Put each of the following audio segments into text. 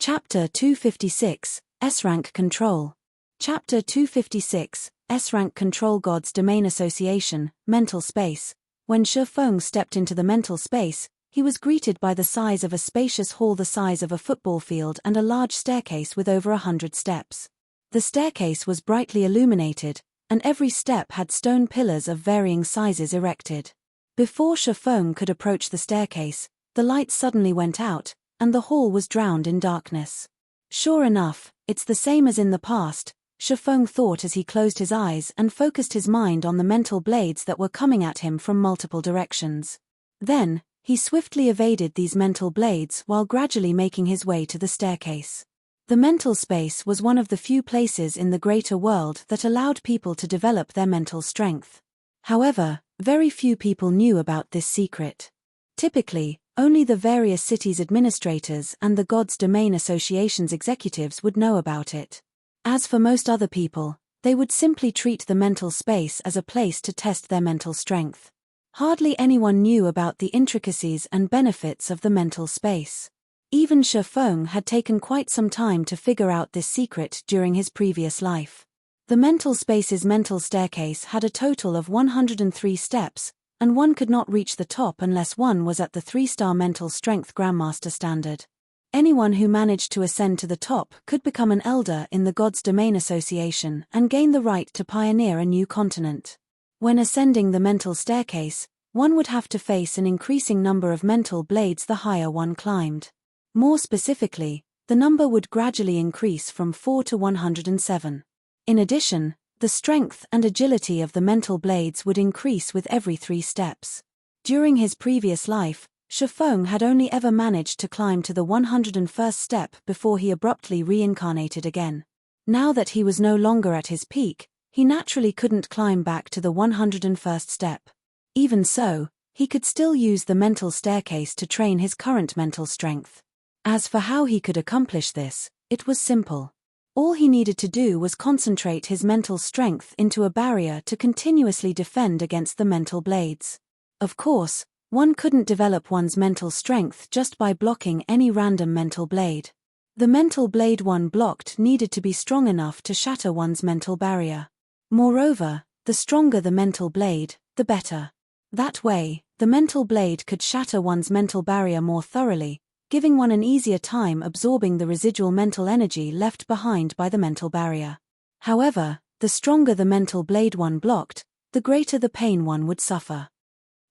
Chapter 256, S-Rank Control. Chapter 256, S-Rank Control. God's Domain Association, Mental Space. When Shifeng stepped into the mental space, he was greeted by the size of a spacious hall the size of a football field and a large staircase with over 100 steps. The staircase was brightly illuminated, and every step had stone pillars of varying sizes erected. Before Shifeng could approach the staircase, the light suddenly went out, and the hall was drowned in darkness. Sure enough, it's the same as in the past, Shifeng thought as he closed his eyes and focused his mind on the mental blades that were coming at him from multiple directions. Then, he swiftly evaded these mental blades while gradually making his way to the staircase. The mental space was one of the few places in the greater world that allowed people to develop their mental strength. However, very few people knew about this secret. Typically, only the various cities' administrators and the God's Domain Association's executives would know about it. As for most other people, they would simply treat the mental space as a place to test their mental strength. Hardly anyone knew about the intricacies and benefits of the mental space. Even Shifeng had taken quite some time to figure out this secret during his previous life. The mental space's mental staircase had a total of 103 steps, and one could not reach the top unless one was at the 3-star mental strength Grandmaster standard. Anyone who managed to ascend to the top could become an elder in the God's Domain Association and gain the right to pioneer a new continent. When ascending the mental staircase, one would have to face an increasing number of mental blades the higher one climbed. More specifically, the number would gradually increase from 4 to 107. In addition, the strength and agility of the mental blades would increase with every 3 steps. During his previous life, Shifeng had only ever managed to climb to the 101st step before he abruptly reincarnated again. Now that he was no longer at his peak, he naturally couldn't climb back to the 101st step. Even so, he could still use the mental staircase to train his current mental strength. As for how he could accomplish this, it was simple. All he needed to do was concentrate his mental strength into a barrier to continuously defend against the mental blades. Of course, one couldn't develop one's mental strength just by blocking any random mental blade. The mental blade one blocked needed to be strong enough to shatter one's mental barrier. Moreover, the stronger the mental blade, the better. That way, the mental blade could shatter one's mental barrier more thoroughly, giving one an easier time absorbing the residual mental energy left behind by the mental barrier. However, the stronger the mental blade one blocked, the greater the pain one would suffer.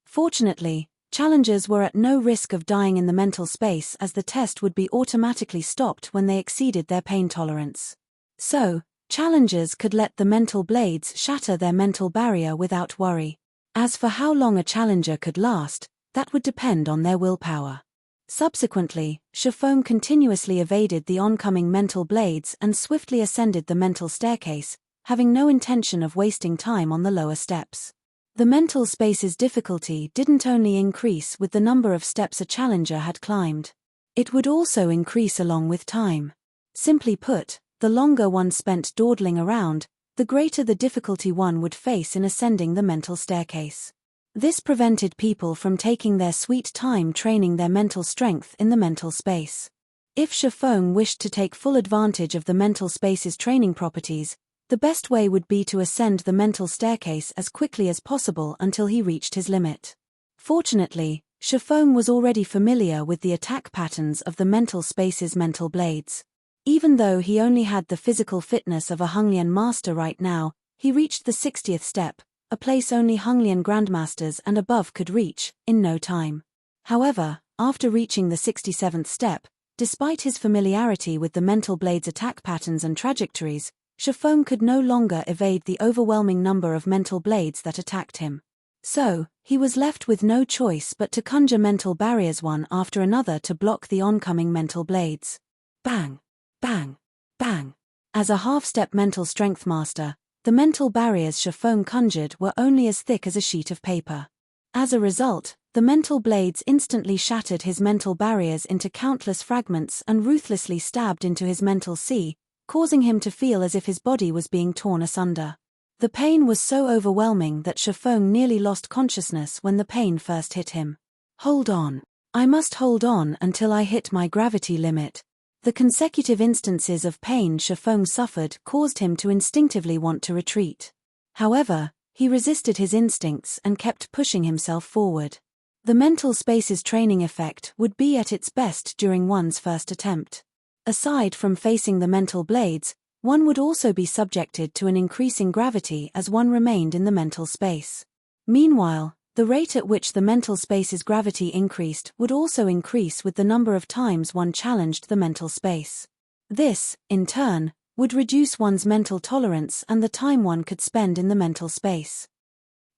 Fortunately, challengers were at no risk of dying in the mental space as the test would be automatically stopped when they exceeded their pain tolerance. So, challengers could let the mental blades shatter their mental barrier without worry. As for how long a challenger could last, that would depend on their willpower. Subsequently, Shifeng continuously evaded the oncoming mental blades and swiftly ascended the mental staircase, having no intention of wasting time on the lower steps. The mental space's difficulty didn't only increase with the number of steps a challenger had climbed. It would also increase along with time. Simply put, the longer one spent dawdling around, the greater the difficulty one would face in ascending the mental staircase. This prevented people from taking their sweet time training their mental strength in the mental space. If Shifeng wished to take full advantage of the mental space's training properties, the best way would be to ascend the mental staircase as quickly as possible until he reached his limit. Fortunately, Shifeng was already familiar with the attack patterns of the mental space's mental blades. Even though he only had the physical fitness of a Hunglian master right now, he reached the 60th step, a place only Hunglian grandmasters and above could reach, in no time. However, after reaching the 67th step, despite his familiarity with the mental blade's attack patterns and trajectories, Shifeng could no longer evade the overwhelming number of mental blades that attacked him. So, he was left with no choice but to conjure mental barriers one after another to block the oncoming mental blades. Bang! Bang! Bang! As a half-step mental strength master, the mental barriers Shifeng conjured were only as thick as a sheet of paper. As a result, the mental blades instantly shattered his mental barriers into countless fragments and ruthlessly stabbed into his mental sea, causing him to feel as if his body was being torn asunder. The pain was so overwhelming that Shifeng nearly lost consciousness when the pain first hit him. Hold on. I must hold on until I hit my gravity limit. The consecutive instances of pain Shifeng suffered caused him to instinctively want to retreat. However, he resisted his instincts and kept pushing himself forward. The mental space's training effect would be at its best during one's first attempt. Aside from facing the mental blades, one would also be subjected to an increasing gravity as one remained in the mental space. Meanwhile, the rate at which the mental space's gravity increased would also increase with the number of times one challenged the mental space. This, in turn, would reduce one's mental tolerance and the time one could spend in the mental space.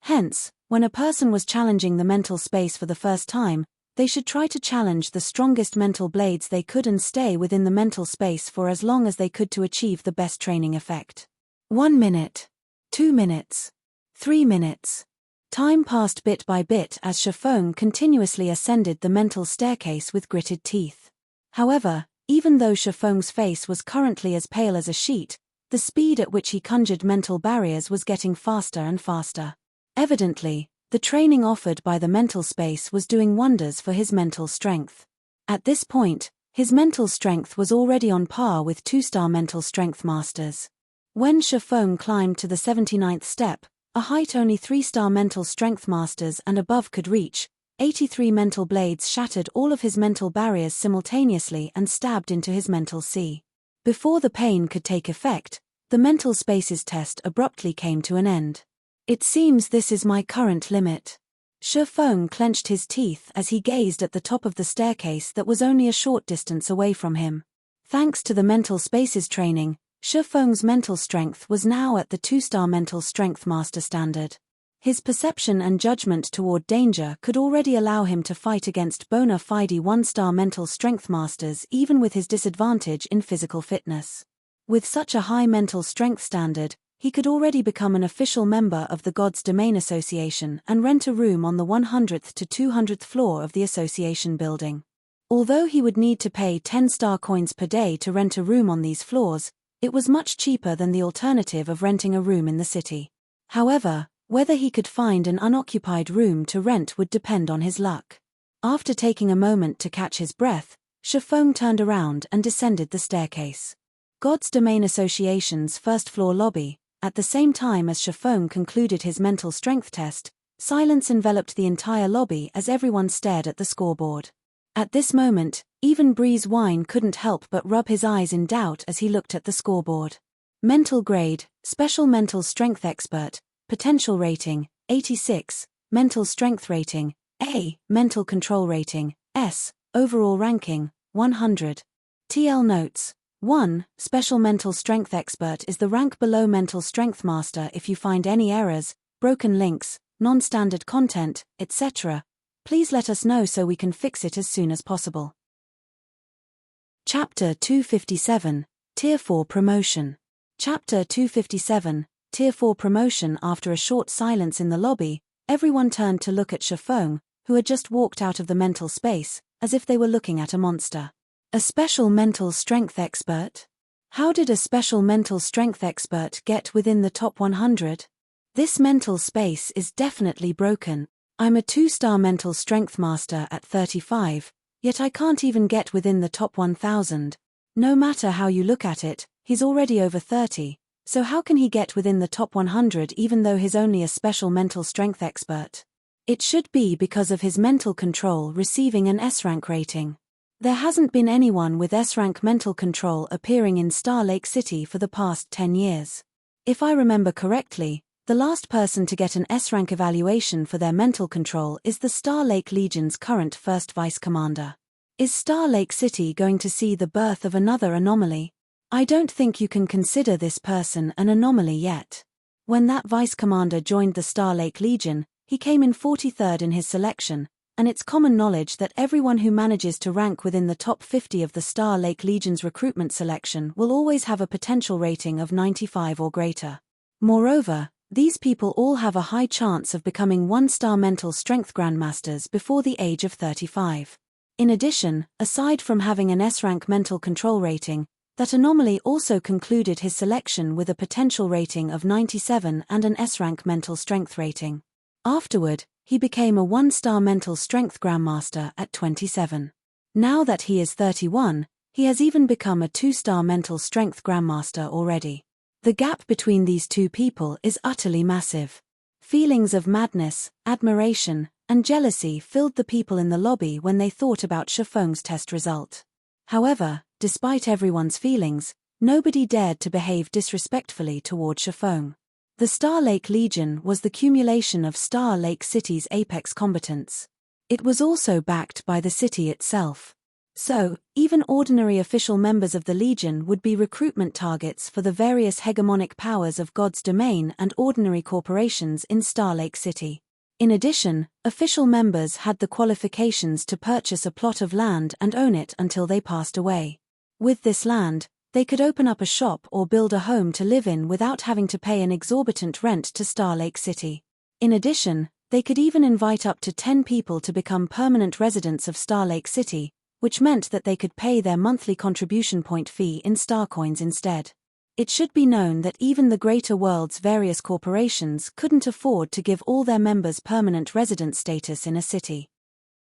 Hence, when a person was challenging the mental space for the first time, they should try to challenge the strongest mental blades they could and stay within the mental space for as long as they could to achieve the best training effect. 1 minute. 2 minutes. 3 minutes. Time passed bit by bit as Shifeng continuously ascended the mental staircase with gritted teeth. However, even though Shifeng's face was currently as pale as a sheet, the speed at which he conjured mental barriers was getting faster and faster. Evidently, the training offered by the mental space was doing wonders for his mental strength. At this point, his mental strength was already on par with 2-star mental strength masters. When Shifeng climbed to the 79th step, a height only 3-star mental strength masters and above could reach, 83 mental blades shattered all of his mental barriers simultaneously and stabbed into his mental sea. Before the pain could take effect, the mental space's test abruptly came to an end. It seems this is my current limit. Shifeng clenched his teeth as he gazed at the top of the staircase that was only a short distance away from him. Thanks to the mental space's training, Shifeng's mental strength was now at the 2-star mental strength master standard. His perception and judgment toward danger could already allow him to fight against bona fide 1-star mental strength masters even with his disadvantage in physical fitness. With such a high mental strength standard, he could already become an official member of the God's Domain Association and rent a room on the 100th to 200th floor of the association building. Although he would need to pay 10-star coins per day to rent a room on these floors, it was much cheaper than the alternative of renting a room in the city. However, whether he could find an unoccupied room to rent would depend on his luck. After taking a moment to catch his breath, Shifeng turned around and descended the staircase. God's Domain Association's first-floor lobby. At the same time as Shifeng concluded his mental strength test, silence enveloped the entire lobby as everyone stared at the scoreboard. At this moment, even Breeze Wine couldn't help but rub his eyes in doubt as he looked at the scoreboard. Mental grade, Special Mental Strength Expert, Potential rating, 86, Mental Strength rating, A, Mental Control rating, S, Overall ranking, 100. TL notes. 1. Special Mental Strength Expert is the rank below Mental Strength Master. If you find any errors, broken links, non-standard content, etc., please let us know so we can fix it as soon as possible. Chapter 257, Tier 4 Promotion. Chapter 257, Tier 4 Promotion. After a short silence in the lobby, everyone turned to look at Shifeng, who had just walked out of the mental space, as if they were looking at a monster. A special mental strength expert? How did a special mental strength expert get within the top 100? This mental space is definitely broken. I'm a 2-star mental strength master at 35, yet I can't even get within the top 1000. No matter how you look at it, he's already over 30, so how can he get within the top 100 even though he's only a special mental strength expert? It should be because of his mental control receiving an S-rank rating. There hasn't been anyone with S-rank mental control appearing in Star Lake City for the past 10 years. If I remember correctly, the last person to get an S-rank evaluation for their mental control is the Star Lake Legion's current first vice commander. Is Star Lake City going to see the birth of another anomaly? I don't think you can consider this person an anomaly yet. When that vice commander joined the Star Lake Legion, he came in 43rd in his selection, and it's common knowledge that everyone who manages to rank within the top 50 of the Star Lake Legion's recruitment selection will always have a potential rating of 95 or greater. Moreover, these people all have a high chance of becoming 1-star mental strength grandmasters before the age of 35. In addition, aside from having an S-rank mental control rating, that anomaly also concluded his selection with a potential rating of 97 and an S-rank mental strength rating. Afterward, he became a 1-star mental strength grandmaster at 27. Now that he is 31, He has even become a 2-star mental strength grandmaster already. The gap between these two people is utterly massive. Feelings of madness, admiration, and jealousy filled the people in the lobby when they thought about Shifeng's test result. However, despite everyone's feelings, nobody dared to behave disrespectfully toward Shifeng. The Star Lake Legion was the cumulation of Star Lake City's apex combatants. It was also backed by the city itself. So, even ordinary official members of the Legion would be recruitment targets for the various hegemonic powers of God's domain and ordinary corporations in Star Lake City. In addition, official members had the qualifications to purchase a plot of land and own it until they passed away. With this land, they could open up a shop or build a home to live in without having to pay an exorbitant rent to Star Lake City. In addition, they could even invite up to 10 people to become permanent residents of Star Lake City, which meant that they could pay their monthly contribution point fee in star coins instead. It should be known that even the greater world's various corporations couldn't afford to give all their members permanent resident status in a city.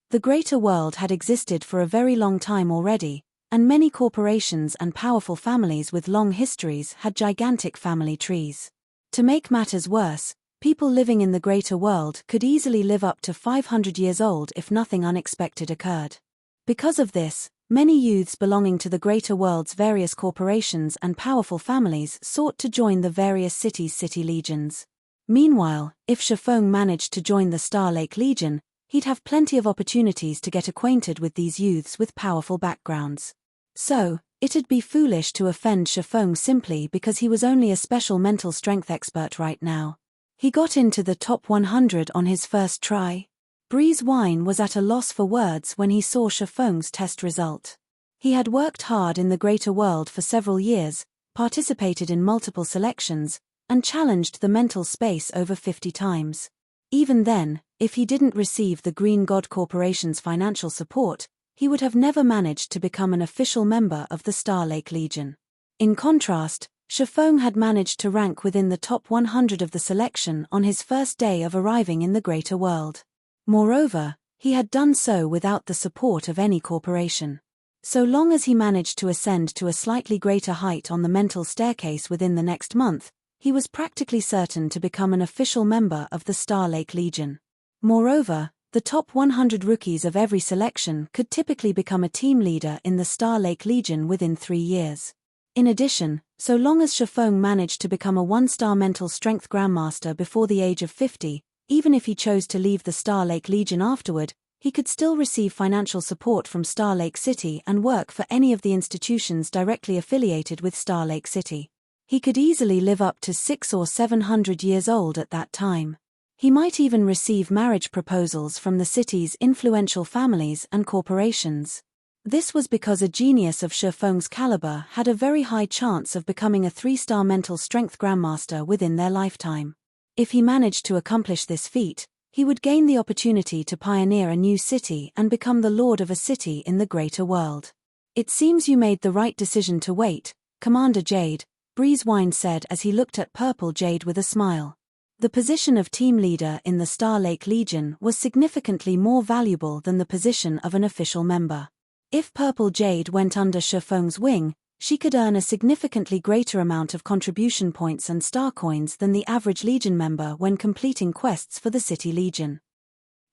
The greater world had existed for a very long time already, and many corporations and powerful families with long histories had gigantic family trees. To make matters worse, people living in the greater world could easily live up to 500 years old if nothing unexpected occurred. Because of this, many youths belonging to the greater world's various corporations and powerful families sought to join the various cities' city legions. Meanwhile, if Shifeng managed to join the Star Lake Legion, he'd have plenty of opportunities to get acquainted with these youths with powerful backgrounds. So, it'd be foolish to offend Shifeng simply because he was only a special mental strength expert right now. He got into the top 100 on his first try. Breeze Wine was at a loss for words when he saw Shifeng's test result. He had worked hard in the greater world for several years, participated in multiple selections, and challenged the mental space over 50 times. Even then, if he didn't receive the Green God Corporation's financial support, he would have never managed to become an official member of the Star Lake Legion. In contrast, Shifeng had managed to rank within the top 100 of the selection on his first day of arriving in the greater world. Moreover, he had done so without the support of any corporation. So long as he managed to ascend to a slightly greater height on the mental staircase within the next month, he was practically certain to become an official member of the Star Lake Legion. Moreover, the top 100 rookies of every selection could typically become a team leader in the Star Lake Legion within 3 years. In addition, so long as Shifeng managed to become a 1-star mental strength grandmaster before the age of 50, even if he chose to leave the Star Lake Legion afterward, he could still receive financial support from Star Lake City and work for any of the institutions directly affiliated with Star Lake City. He could easily live up to 600 or 700 years old at that time. He might even receive marriage proposals from the city's influential families and corporations. This was because a genius of Shifeng's caliber had a very high chance of becoming a 3-star mental strength grandmaster within their lifetime. If he managed to accomplish this feat, he would gain the opportunity to pioneer a new city and become the lord of a city in the greater world. It seems you made the right decision to wait, Commander Jade, Breeze Wine said as he looked at Purple Jade with a smile. The position of team leader in the Star Lake Legion was significantly more valuable than the position of an official member. If Purple Jade went under Shifeng's wing, she could earn a significantly greater amount of contribution points and star coins than the average Legion member when completing quests for the City Legion.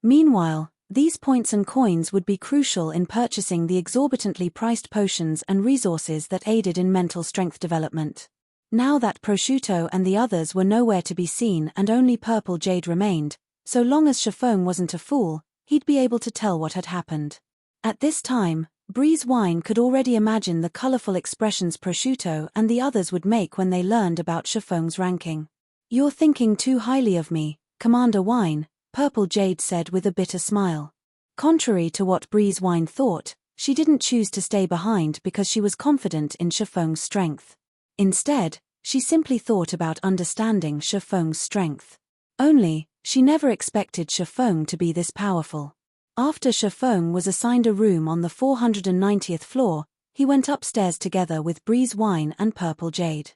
Meanwhile, these points and coins would be crucial in purchasing the exorbitantly priced potions and resources that aided in mental strength development. Now that Prosciutto and the others were nowhere to be seen and only Purple Jade remained, so long as Shifeng wasn't a fool, he'd be able to tell what had happened. At this time, Breeze Wine could already imagine the colorful expressions Prosciutto and the others would make when they learned about Shifeng's ranking. "You're thinking too highly of me, Commander Wine," Purple Jade said with a bitter smile. Contrary to what Breeze Wine thought, she didn't choose to stay behind because she was confident in Shifeng's strength. Instead, she simply thought about understanding Shifeng's strength. Only, she never expected Shifeng to be this powerful. After Shifeng was assigned a room on the 490th floor, he went upstairs together with Breeze Wine and Purple Jade.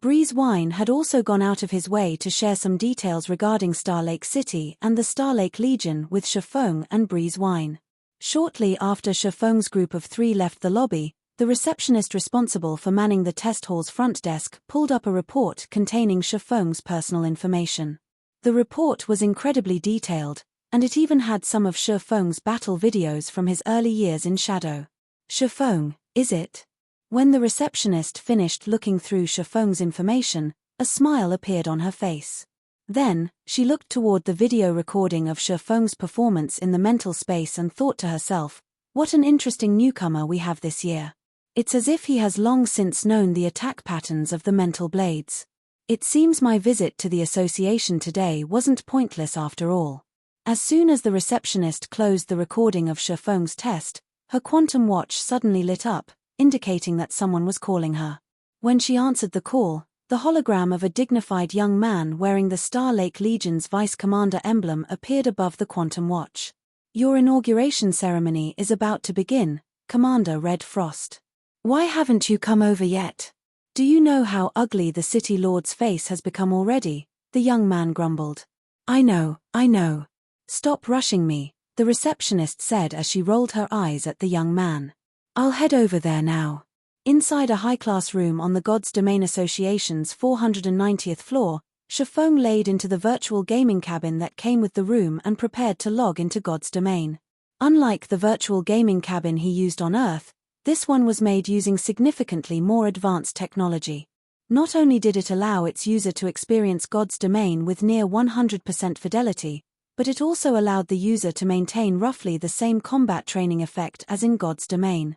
Breeze Wine had also gone out of his way to share some details regarding Star Lake City and the Star Lake Legion with Shifeng and Breeze Wine. Shortly after Shifeng's group of 3 left the lobby, The receptionist responsible for manning the test hall's front desk pulled up a report containing Shifeng's personal information. The report was incredibly detailed, and it even had some of Shifeng's battle videos from his early years in Shadow. Shifeng, is it? When the receptionist finished looking through Shifeng's information, a smile appeared on her face. Then, she looked toward the video recording of Shifeng's performance in the mental space and thought to herself, what an interesting newcomer we have this year. It's as if he has long since known the attack patterns of the mental blades. It seems my visit to the association today wasn't pointless after all. As soon as the receptionist closed the recording of Shifeng's test, her quantum watch suddenly lit up, indicating that someone was calling her. When she answered the call, the hologram of a dignified young man wearing the Star Lake Legion's Vice Commander emblem appeared above the quantum watch. Your inauguration ceremony is about to begin, Commander Red Frost. Why haven't you come over yet? Do you know how ugly the City Lord's face has become already? The young man grumbled. I know. Stop rushing me, the receptionist said as she rolled her eyes at the young man. I'll head over there now. Inside a high-class room on the God's Domain Association's 490th floor, Shifeng laid into the virtual gaming cabin that came with the room and prepared to log into God's Domain. Unlike the virtual gaming cabin he used on Earth, this one was made using significantly more advanced technology. Not only did it allow its user to experience God's Domain with near 100% fidelity, but it also allowed the user to maintain roughly the same combat training effect as in God's Domain.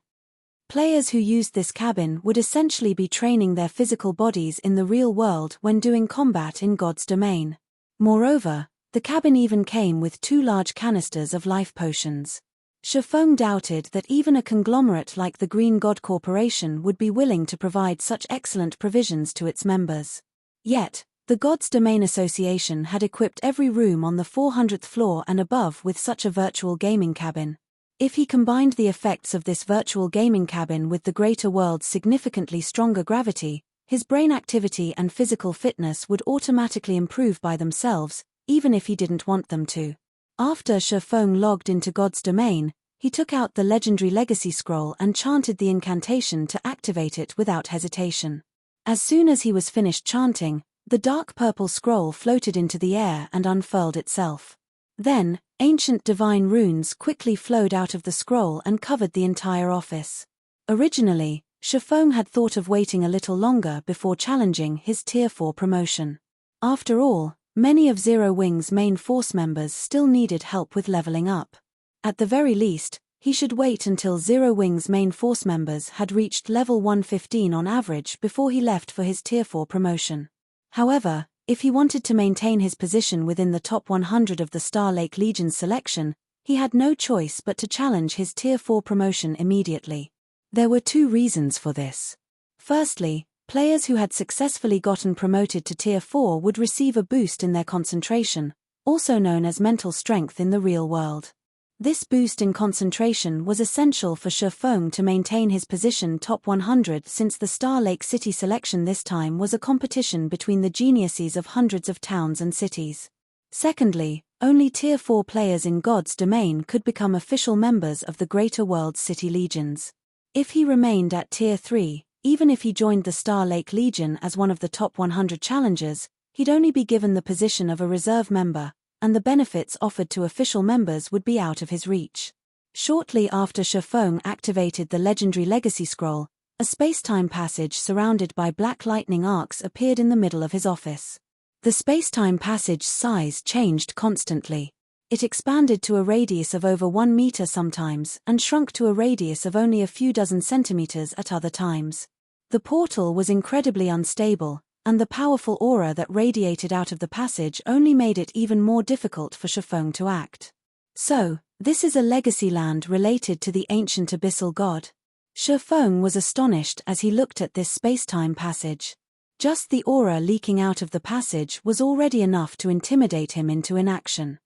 Players who used this cabin would essentially be training their physical bodies in the real world when doing combat in God's Domain. Moreover, the cabin even came with 2 large canisters of life potions. Shifeng doubted that even a conglomerate like the Green God Corporation would be willing to provide such excellent provisions to its members. Yet, the God's Domain Association had equipped every room on the 400th floor and above with such a virtual gaming cabin. If he combined the effects of this virtual gaming cabin with the greater world's significantly stronger gravity, his brain activity and physical fitness would automatically improve by themselves, even if he didn't want them to. After Shifeng logged into God's Domain, he took out the legendary legacy scroll and chanted the incantation to activate it without hesitation. As soon as he was finished chanting, the dark purple scroll floated into the air and unfurled itself. Then, ancient divine runes quickly flowed out of the scroll and covered the entire office. Originally, Shifeng had thought of waiting a little longer before challenging his Tier 4 promotion. After all, many of Zero Wing's main force members still needed help with leveling up. At the very least, he should wait until Zero Wing's main force members had reached level 115 on average before he left for his Tier 4 promotion. However, if he wanted to maintain his position within the top 100 of the Star Lake Legion's selection, he had no choice but to challenge his Tier 4 promotion immediately. There were 2 reasons for this. Firstly, players who had successfully gotten promoted to Tier 4 would receive a boost in their concentration, also known as mental strength in the real world. This boost in concentration was essential for Shifeng to maintain his position top 100 since the Star Lake City selection this time was a competition between the geniuses of hundreds of towns and cities. Secondly, only Tier 4 players in God's Domain could become official members of the Greater World's City Legions. If he remained at Tier 3, even if he joined the Star Lake Legion as one of the top 100 challengers, he'd only be given the position of a reserve member, and the benefits offered to official members would be out of his reach. Shortly after Shifeng activated the legendary legacy scroll, a space-time passage surrounded by black lightning arcs appeared in the middle of his office. The space-time passage's size changed constantly. It expanded to a radius of over 1 meter sometimes and shrunk to a radius of only a few dozen centimeters at other times. The portal was incredibly unstable, and the powerful aura that radiated out of the passage only made it even more difficult for Shifeng to act. So, this is a legacy land related to the ancient abyssal god. Shifeng was astonished as he looked at this space-time passage. Just the aura leaking out of the passage was already enough to intimidate him into inaction.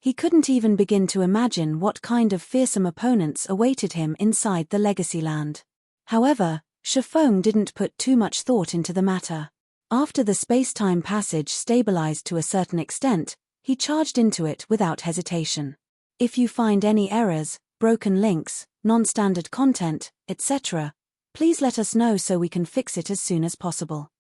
He couldn't even begin to imagine what kind of fearsome opponents awaited him inside the legacy land. However, Shifeng didn't put too much thought into the matter. After the space-time passage stabilized to a certain extent, he charged into it without hesitation. If you find any errors, broken links, non-standard content, etc., Please let us know so we can fix it as soon as possible.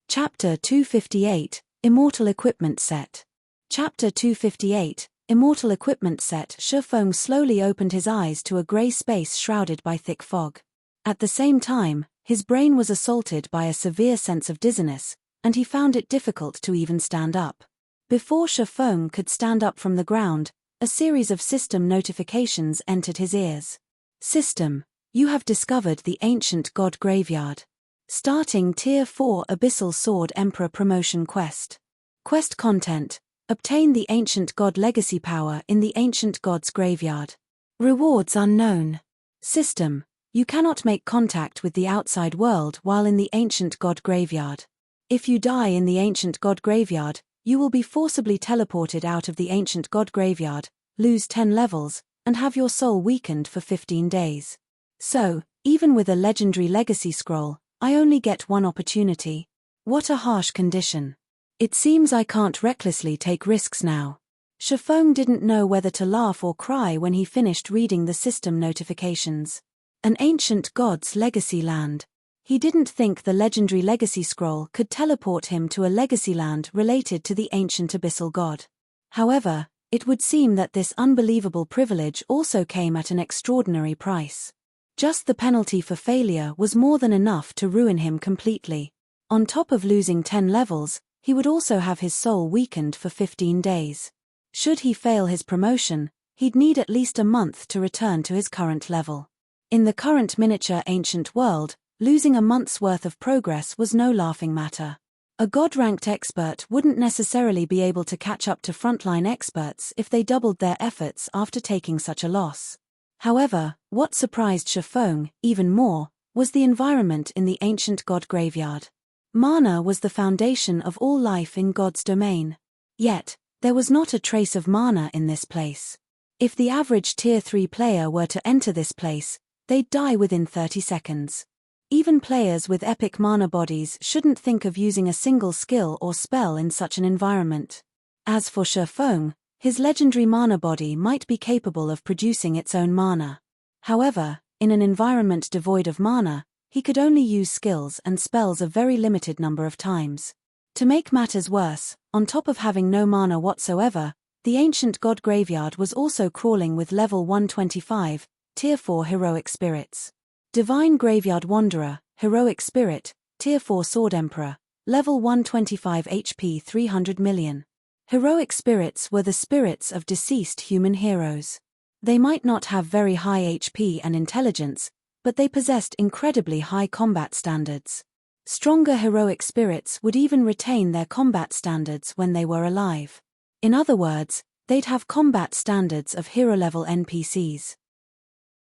Chapter 258, Immortal Equipment Set. Chapter 258, Immortal Equipment Set. Shifeng slowly opened his eyes to a grey space shrouded by thick fog. At the same time, his brain was assaulted by a severe sense of dizziness, and he found it difficult to even stand up. Before Shifeng could stand up from the ground, a series of system notifications entered his ears. System: you have discovered the ancient god graveyard. Starting Tier 4 Abyssal Sword Emperor Promotion Quest. Quest content: obtain the ancient god legacy power in the ancient god's graveyard. Rewards unknown. System: you cannot make contact with the outside world while in the ancient god graveyard. If you die in the ancient god graveyard, you will be forcibly teleported out of the ancient god graveyard, lose 10 levels, and have your soul weakened for 15 days. So, even with a legendary legacy scroll, I only get one opportunity. What a harsh condition. It seems I can't recklessly take risks now. Shifeng didn't know whether to laugh or cry when he finished reading the system notifications. An ancient god's legacy land. He didn't think the legendary legacy scroll could teleport him to a legacy land related to the ancient abyssal god. However, it would seem that this unbelievable privilege also came at an extraordinary price. Just the penalty for failure was more than enough to ruin him completely. On top of losing 10 levels, he would also have his soul weakened for 15 days. Should he fail his promotion, he'd need at least a month to return to his current level. In the current miniature ancient world, losing a month's worth of progress was no laughing matter. A god-ranked expert wouldn't necessarily be able to catch up to frontline experts if they doubled their efforts after taking such a loss. However, what surprised Shifeng, even more, was the environment in the ancient god graveyard. Mana was the foundation of all life in God's domain. Yet, there was not a trace of mana in this place. If the average Tier 3 player were to enter this place, they'd die within 30 seconds. Even players with epic mana bodies shouldn't think of using a single skill or spell in such an environment. As for Shifeng, his legendary mana body might be capable of producing its own mana. However, in an environment devoid of mana, he could only use skills and spells a very limited number of times. To make matters worse, on top of having no mana whatsoever, the ancient god graveyard was also crawling with level 125, Tier 4 heroic spirits. Divine Graveyard Wanderer, Heroic Spirit, Tier 4 Sword Emperor, level 125 HP 300 million. Heroic spirits were the spirits of deceased human heroes. They might not have very high HP and intelligence, but they possessed incredibly high combat standards. Stronger heroic spirits would even retain their combat standards when they were alive. In other words, they'd have combat standards of hero-level NPCs.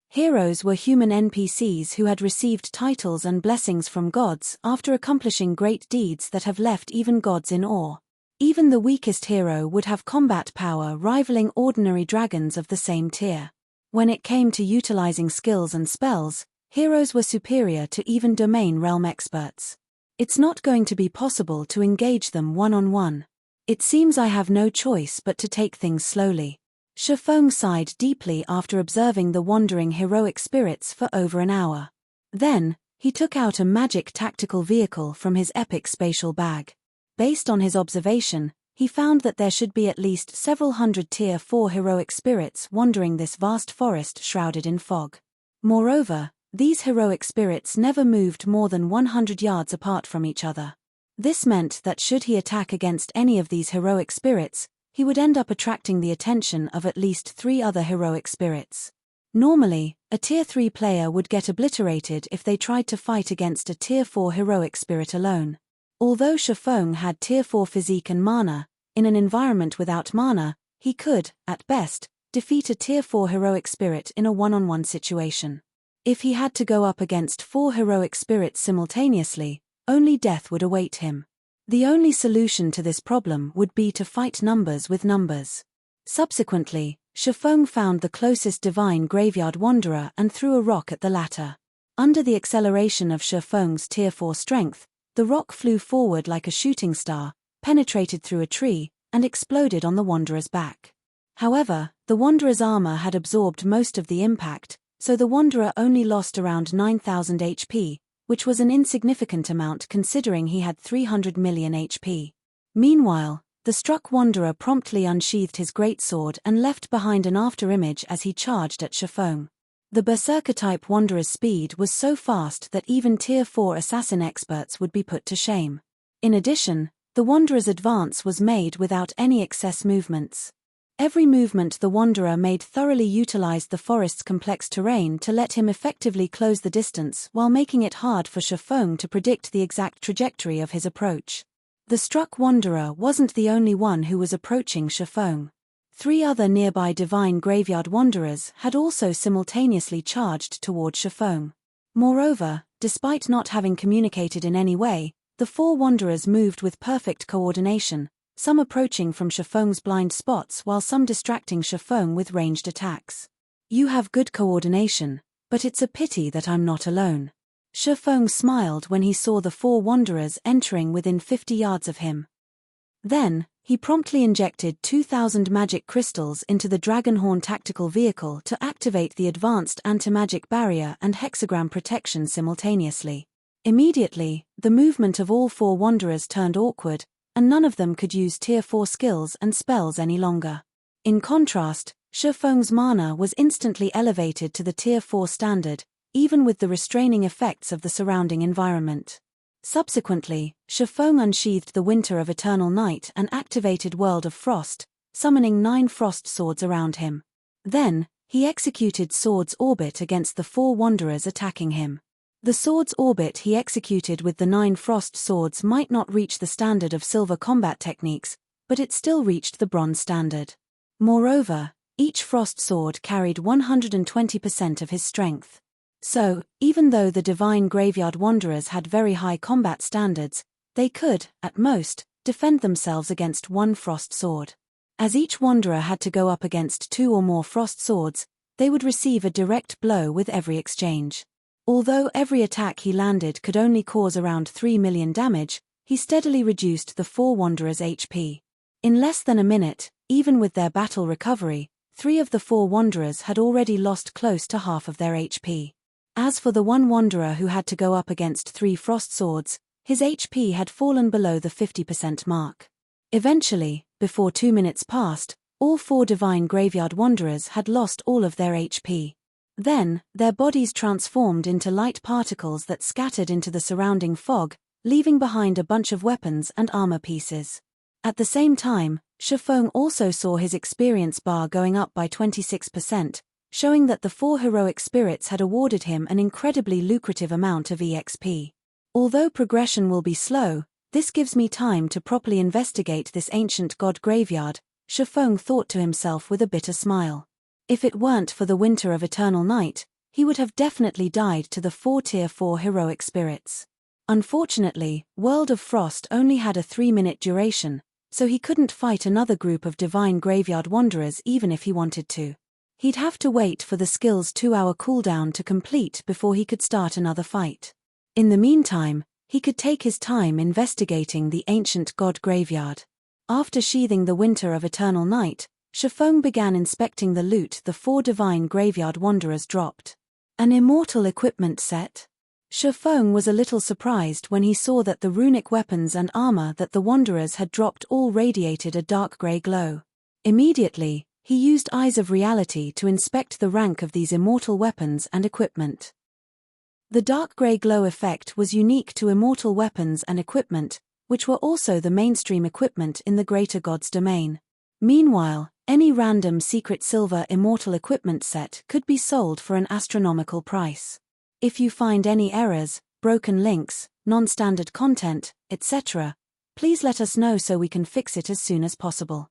Heroes were human NPCs who had received titles and blessings from gods after accomplishing great deeds that have left even gods in awe. Even the weakest hero would have combat power rivaling ordinary dragons of the same tier. When it came to utilizing skills and spells, heroes were superior to even domain realm experts. It's not going to be possible to engage them one-on-one. It seems I have no choice but to take things slowly. Shifeng sighed deeply after observing the wandering heroic spirits for over an hour. Then, he took out a magic tactical vehicle from his epic spatial bag. Based on his observation, he found that there should be at least several hundred Tier 4 heroic spirits wandering this vast forest shrouded in fog. Moreover, these heroic spirits never moved more than 100 yards apart from each other. This meant that should he attack against any of these heroic spirits, he would end up attracting the attention of at least 3 other heroic spirits. Normally, a Tier 3 player would get obliterated if they tried to fight against a Tier 4 heroic spirit alone. Although Shifeng had Tier 4 physique and mana, in an environment without mana, he could, at best, defeat a Tier 4 heroic spirit in a one-on-one situation. If he had to go up against 4 heroic spirits simultaneously, only death would await him. The only solution to this problem would be to fight numbers with numbers. Subsequently, Shifeng found the closest divine graveyard wanderer and threw a rock at the latter. Under the acceleration of Shifeng's Tier 4 strength, the rock flew forward like a shooting star, penetrated through a tree, and exploded on the wanderer's back. However, the wanderer's armor had absorbed most of the impact, so the Wanderer only lost around 9,000 HP, which was an insignificant amount considering he had 300 million HP. Meanwhile, the struck Wanderer promptly unsheathed his greatsword and left behind an afterimage as he charged at Shifeng. The Berserker-type Wanderer's speed was so fast that even Tier 4 assassin experts would be put to shame. In addition, the Wanderer's advance was made without any excess movements. Every movement the Wanderer made thoroughly utilized the forest's complex terrain to let him effectively close the distance while making it hard for Shifeng to predict the exact trajectory of his approach. The struck Wanderer wasn't the only one who was approaching Shifeng. 3 other nearby Divine Graveyard Wanderers had also simultaneously charged toward Shifeng. Moreover, despite not having communicated in any way, the 4 Wanderers moved with perfect coordination, some approaching from Shifeng's blind spots while some distracting Shifeng with ranged attacks. "You have good coordination, but it's a pity that I'm not alone." Shifeng smiled when he saw the 4 Wanderers entering within 50 yards of him. Then, he promptly injected 2,000 magic crystals into the Dragonhorn tactical vehicle to activate the advanced anti-magic barrier and hexagram protection simultaneously. Immediately, the movement of all 4 Wanderers turned awkward, and none of them could use Tier 4 skills and spells any longer. In contrast, Shifeng's mana was instantly elevated to the Tier 4 standard, even with the restraining effects of the surrounding environment. Subsequently, Shifeng unsheathed the Winter of Eternal Night and activated World of Frost, summoning 9 frost swords around him. Then, he executed Sword's Orbit against the 4 Wanderers attacking him. The Sword's Orbit he executed with the 9 frost swords might not reach the standard of silver combat techniques, but it still reached the bronze standard. Moreover, each frost sword carried 120% of his strength. So, even though the Divine Graveyard Wanderers had very high combat standards, they could, at most, defend themselves against 1 frost sword. As each Wanderer had to go up against 2 or more frost swords, they would receive a direct blow with every exchange. Although every attack he landed could only cause around 3 million damage, he steadily reduced the 4 Wanderers' HP. In less than a minute, even with their battle recovery, 3 of the 4 Wanderers had already lost close to half of their HP. As for the 1 Wanderer who had to go up against 3 frost swords, his HP had fallen below the 50% mark. Eventually, before 2 minutes passed, all 4 Divine Graveyard Wanderers had lost all of their HP. Then, their bodies transformed into light particles that scattered into the surrounding fog, leaving behind a bunch of weapons and armor pieces. At the same time, Shifeng also saw his experience bar going up by 26%, showing that the 4 heroic spirits had awarded him an incredibly lucrative amount of EXP. Although progression will be slow, this gives me time to properly investigate this ancient god graveyard, Shifeng thought to himself with a bitter smile. If it weren't for the Winter of Eternal Night, he would have definitely died to the 4 Tier 4 heroic spirits. Unfortunately, World of Frost only had a 3-minute duration, so he couldn't fight another group of Divine Graveyard Wanderers even if he wanted to. He'd have to wait for the skill's 2-hour cooldown to complete before he could start another fight. In the meantime, he could take his time investigating the ancient god graveyard. After sheathing the Winter of Eternal Night, Shifeng began inspecting the loot the 4 Divine Graveyard Wanderers dropped. An immortal equipment set? Shifeng was a little surprised when he saw that the runic weapons and armor that the Wanderers had dropped all radiated a dark grey glow. Immediately, he used Eyes of Reality to inspect the rank of these immortal weapons and equipment. The dark grey glow effect was unique to immortal weapons and equipment, which were also the mainstream equipment in the Greater God's domain. Meanwhile, any random secret silver immortal equipment set could be sold for an astronomical price. If you find any errors, broken links, non-standard content, etc., please let us know so we can fix it as soon as possible.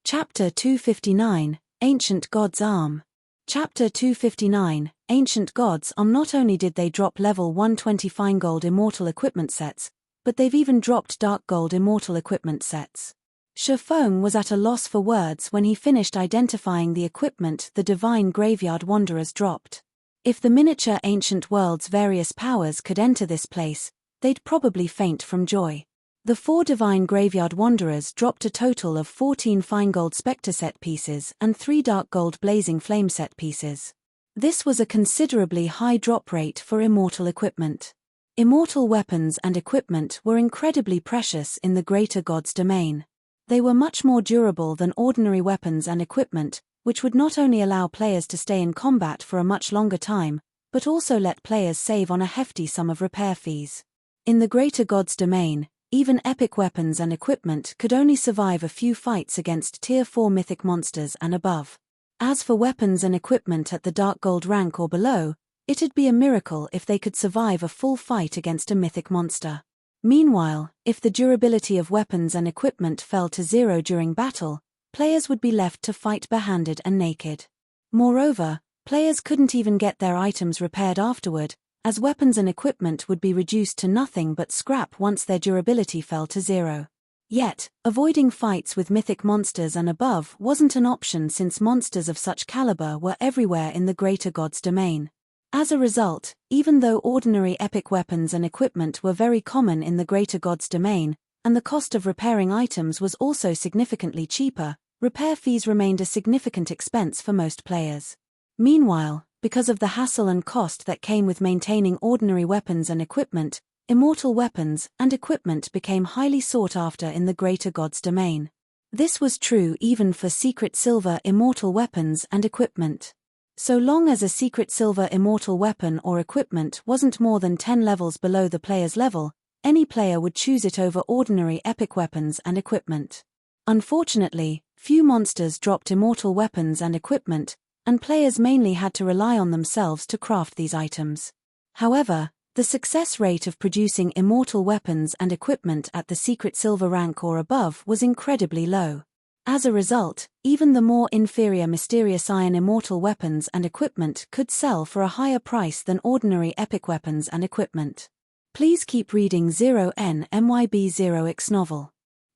Chapter 259, Ancient God's Arm. Chapter 259, Ancient God's Arm. Not only did they drop level 120 fine gold immortal equipment sets, but they've even dropped dark gold immortal equipment sets. Shifeng was at a loss for words when he finished identifying the equipment the Divine Graveyard Wanderers dropped. If the miniature ancient world's various powers could enter this place, they'd probably faint from joy. The 4 Divine Graveyard Wanderers dropped a total of 14 Fine Gold Spectre set pieces and 3 Dark Gold Blazing Flame set pieces. This was a considerably high drop rate for immortal equipment. Immortal weapons and equipment were incredibly precious in the Greater God's domain. They were much more durable than ordinary weapons and equipment, which would not only allow players to stay in combat for a much longer time, but also let players save on a hefty sum of repair fees. In the Greater God's domain, even epic weapons and equipment could only survive a few fights against Tier 4 mythic monsters and above. As for weapons and equipment at the Dark Gold rank or below, it'd be a miracle if they could survive a full fight against a mythic monster. Meanwhile, if the durability of weapons and equipment fell to 0 during battle, players would be left to fight barehanded and naked. Moreover, players couldn't even get their items repaired afterward, as weapons and equipment would be reduced to nothing but scrap once their durability fell to 0. Yet, avoiding fights with mythic monsters and above wasn't an option since monsters of such caliber were everywhere in the Greater God's domain. As a result, even though ordinary epic weapons and equipment were very common in the Greater God's domain, and the cost of repairing items was also significantly cheaper, repair fees remained a significant expense for most players. Meanwhile, because of the hassle and cost that came with maintaining ordinary weapons and equipment, immortal weapons and equipment became highly sought after in the Greater God's domain. This was true even for secret silver immortal weapons and equipment. So long as a secret silver immortal weapon or equipment wasn't more than 10 levels below the player's level, any player would choose it over ordinary epic weapons and equipment. Unfortunately, few monsters dropped immortal weapons and equipment, and players mainly had to rely on themselves to craft these items. However, the success rate of producing immortal weapons and equipment at the secret silver rank or above was incredibly low. As a result, even the more inferior mysterious iron immortal weapons and equipment could sell for a higher price than ordinary epic weapons and equipment. Please keep reading 0nMYB0X novel.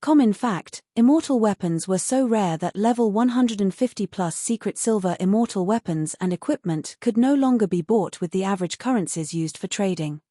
In fact, immortal weapons were so rare that level 150 plus secret silver immortal weapons and equipment could no longer be bought with the average currencies used for trading.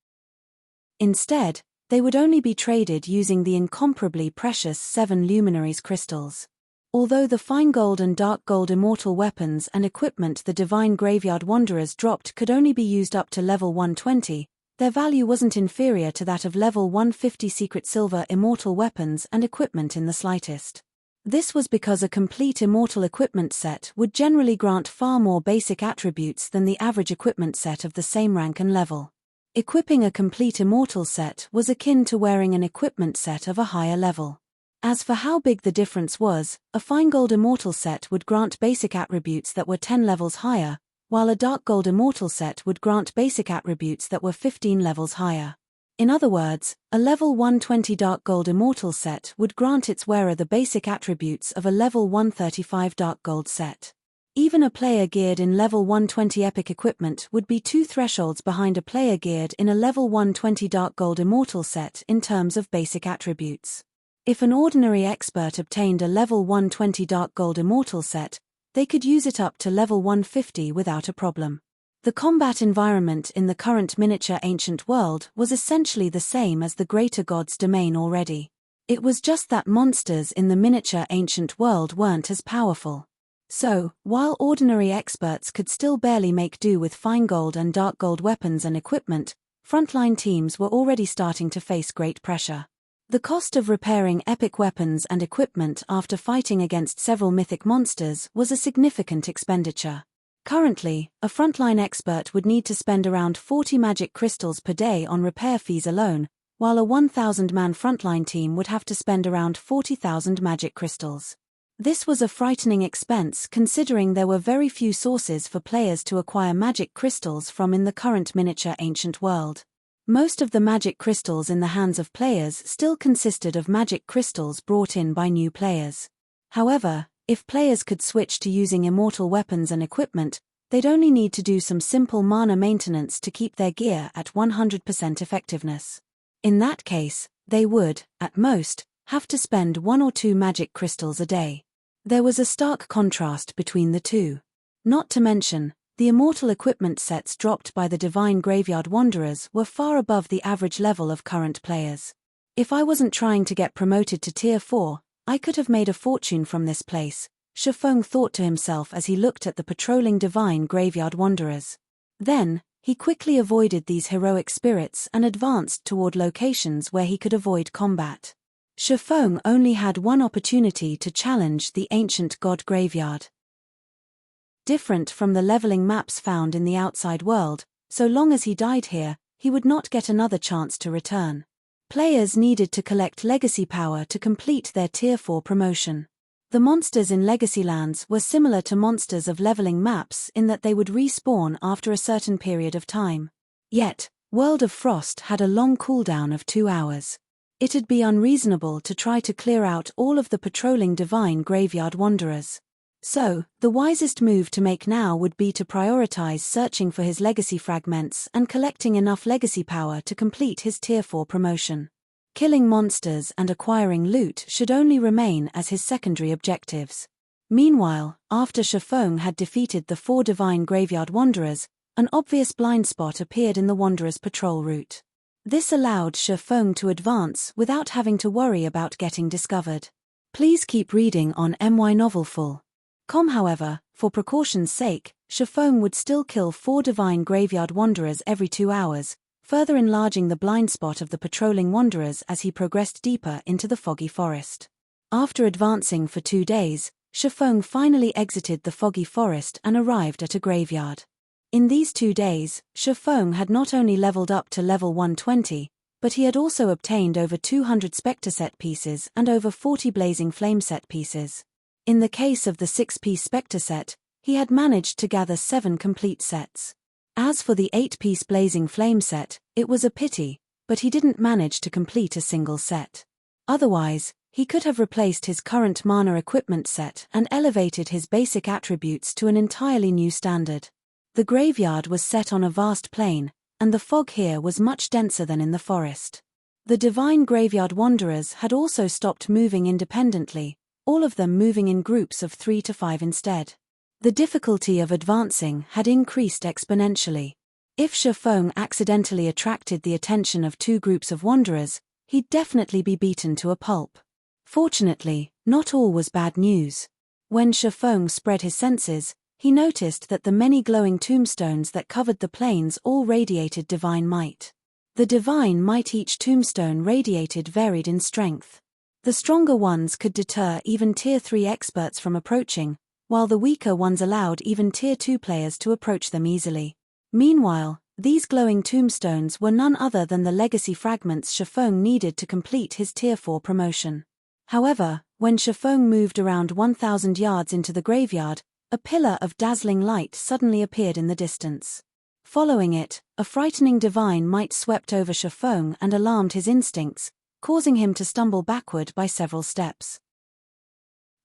Instead, they would only be traded using the incomparably precious 7 luminaries crystals. Although the fine gold and dark gold immortal weapons and equipment the Divine Graveyard Wanderers dropped could only be used up to level 120, their value wasn't inferior to that of level 150 secret silver immortal weapons and equipment in the slightest. This was because a complete immortal equipment set would generally grant far more basic attributes than the average equipment set of the same rank and level. Equipping a complete immortal set was akin to wearing an equipment set of a higher level. As for how big the difference was, a fine gold immortal set would grant basic attributes that were 10 levels higher, while a dark gold immortal set would grant basic attributes that were 15 levels higher. In other words, a level 120 dark gold immortal set would grant its wearer the basic attributes of a level 135 dark gold set. Even a player geared in level 120 epic equipment would be 2 thresholds behind a player geared in a level 120 dark gold immortal set in terms of basic attributes. If an ordinary expert obtained a level 120 dark gold immortal set, they could use it up to level 150 without a problem. The combat environment in the current miniature ancient world was essentially the same as the Greater God's domain already. It was just that monsters in the miniature ancient world weren't as powerful. So, while ordinary experts could still barely make do with fine gold and dark gold weapons and equipment, frontline teams were already starting to face great pressure. The cost of repairing epic weapons and equipment after fighting against several mythic monsters was a significant expenditure. Currently, a frontline expert would need to spend around 40 magic crystals per day on repair fees alone, while a 1,000-man frontline team would have to spend around 40,000 magic crystals. This was a frightening expense considering there were very few sources for players to acquire magic crystals from in the current miniature ancient world. Most of the magic crystals in the hands of players still consisted of magic crystals brought in by new players. However, if players could switch to using immortal weapons and equipment, they'd only need to do some simple mana maintenance to keep their gear at 100% effectiveness. In that case, they would, at most, have to spend 1 or 2 magic crystals a day. There was a stark contrast between the two. Not to mention, the immortal equipment sets dropped by the Divine Graveyard Wanderers were far above the average level of current players. If I wasn't trying to get promoted to Tier 4, I could have made a fortune from this place, Shifeng thought to himself as he looked at the patrolling divine graveyard wanderers. Then, he quickly avoided these heroic spirits and advanced toward locations where he could avoid combat. Shifeng only had one opportunity to challenge the ancient god graveyard. Different from the leveling maps found in the outside world, so long as he died here, he would not get another chance to return. Players needed to collect legacy power to complete their Tier 4 promotion. The monsters in Legacy Lands were similar to monsters of leveling maps in that they would respawn after a certain period of time. Yet, World of Frost had a long cooldown of 2 hours. It'd be unreasonable to try to clear out all of the patrolling divine graveyard wanderers. So, the wisest move to make now would be to prioritize searching for his legacy fragments and collecting enough legacy power to complete his Tier 4 promotion. Killing monsters and acquiring loot should only remain as his secondary objectives. Meanwhile, after Shifeng had defeated the 4 divine graveyard wanderers, an obvious blind spot appeared in the wanderers' patrol route. This allowed Shifeng to advance without having to worry about getting discovered. Please keep reading on mynovelful.com. However, for precaution's sake, Shifeng would still kill 4 divine graveyard wanderers every 2 hours, further enlarging the blind spot of the patrolling wanderers as he progressed deeper into the foggy forest. After advancing for 2 days, Shifeng finally exited the foggy forest and arrived at a graveyard. In these 2 days, Shifeng had not only leveled up to level 120, but he had also obtained over 200 Spectre set pieces and over 40 Blazing Flame set pieces. In the case of the 6-piece Spectre set, he had managed to gather 7 complete sets. As for the 8-piece Blazing Flame set, it was a pity, but he didn't manage to complete a single set. Otherwise, he could have replaced his current mana equipment set and elevated his basic attributes to an entirely new standard. The graveyard was set on a vast plain, and the fog here was much denser than in the forest. The divine graveyard wanderers had also stopped moving independently, all of them moving in groups of 3 to 5 instead. The difficulty of advancing had increased exponentially. If Shifeng accidentally attracted the attention of 2 groups of wanderers, he'd definitely be beaten to a pulp. Fortunately, not all was bad news. When Shifeng spread his senses, he noticed that the many glowing tombstones that covered the plains all radiated divine might. The divine might each tombstone radiated varied in strength. The stronger ones could deter even Tier 3 experts from approaching, while the weaker ones allowed even Tier 2 players to approach them easily. Meanwhile, these glowing tombstones were none other than the legacy fragments Shifeng needed to complete his Tier 4 promotion. However, when Shifeng moved around 1,000 yards into the graveyard, a pillar of dazzling light suddenly appeared in the distance. Following it, a frightening divine might swept over Shifeng and alarmed his instincts, causing him to stumble backward by several steps.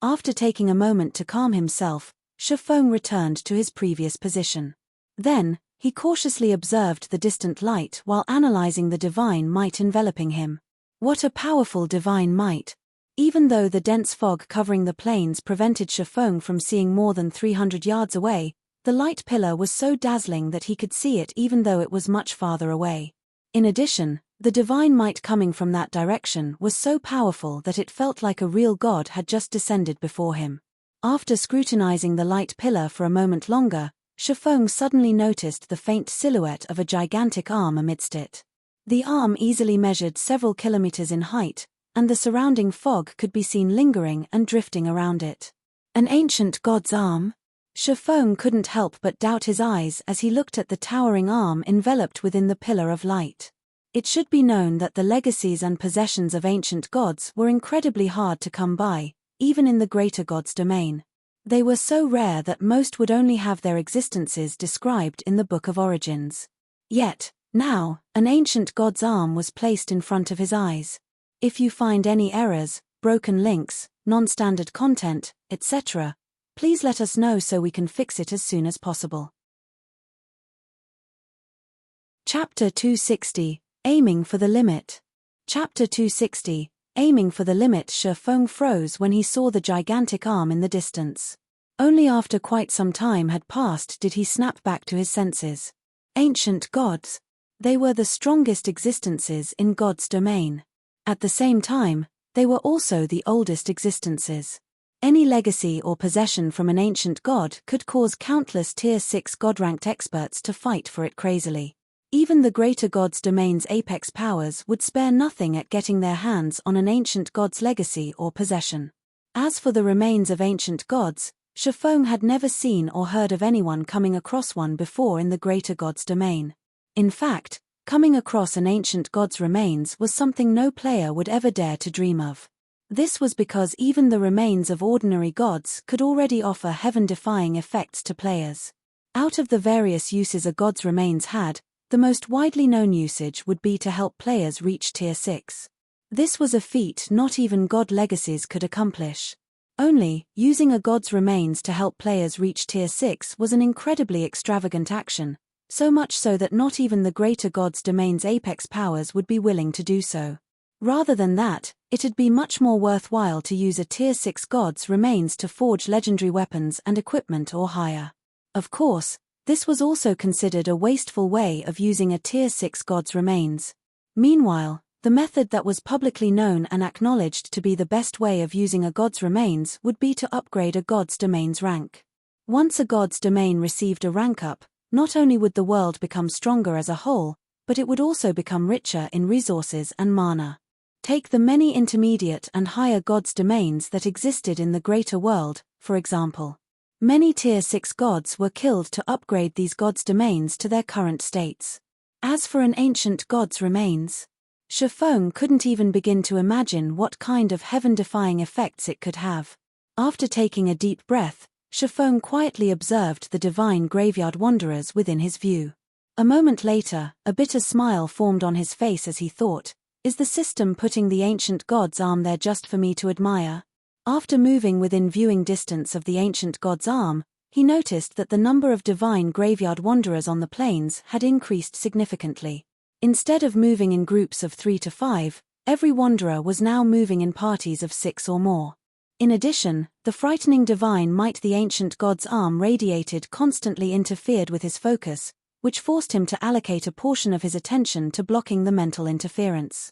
After taking a moment to calm himself, Shifeng returned to his previous position. Then, he cautiously observed the distant light while analyzing the divine might enveloping him. What a powerful divine might! Even though the dense fog covering the plains prevented Shifeng from seeing more than 300 yards away, the light pillar was so dazzling that he could see it even though it was much farther away. In addition, the divine might coming from that direction was so powerful that it felt like a real god had just descended before him. After scrutinizing the light pillar for a moment longer, Shifeng suddenly noticed the faint silhouette of a gigantic arm amidst it. The arm easily measured several kilometers in height, and the surrounding fog could be seen lingering and drifting around it. An ancient god's arm? Shifeng couldn't help but doubt his eyes as he looked at the towering arm enveloped within the pillar of light. It should be known that the legacies and possessions of ancient gods were incredibly hard to come by, even in the greater god's domain. They were so rare that most would only have their existences described in the Book of Origins. Yet, now, an ancient god's arm was placed in front of his eyes. If you find any errors, broken links, non-standard content, etc., please let us know so we can fix it as soon as possible. Chapter 260, Aiming for the Limit. Chapter 260, Aiming for the Limit. Shifeng froze when he saw the gigantic arm in the distance. Only after quite some time had passed did he snap back to his senses. Ancient gods. They were the strongest existences in God's domain. At the same time, they were also the oldest existences. Any legacy or possession from an ancient god could cause countless Tier 6 god-ranked experts to fight for it crazily. Even the greater god's domain's apex powers would spare nothing at getting their hands on an ancient god's legacy or possession. As for the remains of ancient gods, Shifeng had never seen or heard of anyone coming across one before in the greater god's domain. In fact, coming across an ancient god's remains was something no player would ever dare to dream of. This was because even the remains of ordinary gods could already offer heaven-defying effects to players. Out of the various uses a god's remains had, the most widely known usage would be to help players reach Tier 6. This was a feat not even god legacies could accomplish. Only, using a god's remains to help players reach Tier 6 was an incredibly extravagant action, so much so that not even the greater god's domain's apex powers would be willing to do so. Rather than that, it'd be much more worthwhile to use a Tier 6 god's remains to forge legendary weapons and equipment or higher. Of course, this was also considered a wasteful way of using a Tier 6 god's remains. Meanwhile, the method that was publicly known and acknowledged to be the best way of using a god's remains would be to upgrade a god's domain's rank. Once a god's domain received a rank up, not only would the world become stronger as a whole, but it would also become richer in resources and mana. Take the many intermediate and higher god's domains that existed in the greater world, for example. Many Tier 6 gods were killed to upgrade these gods' domains to their current states. As for an ancient god's remains, Shifeng couldn't even begin to imagine what kind of heaven-defying effects it could have. After taking a deep breath, Shifeng quietly observed the divine graveyard wanderers within his view. A moment later, a bitter smile formed on his face as he thought, "Is the system putting the ancient god's arm there just for me to admire?" After moving within viewing distance of the ancient god's arm, he noticed that the number of divine graveyard wanderers on the plains had increased significantly. Instead of moving in groups of 3 to 5, every wanderer was now moving in parties of 6 or more. In addition, the frightening divine might the ancient god's arm radiated constantly interfered with his focus, which forced him to allocate a portion of his attention to blocking the mental interference.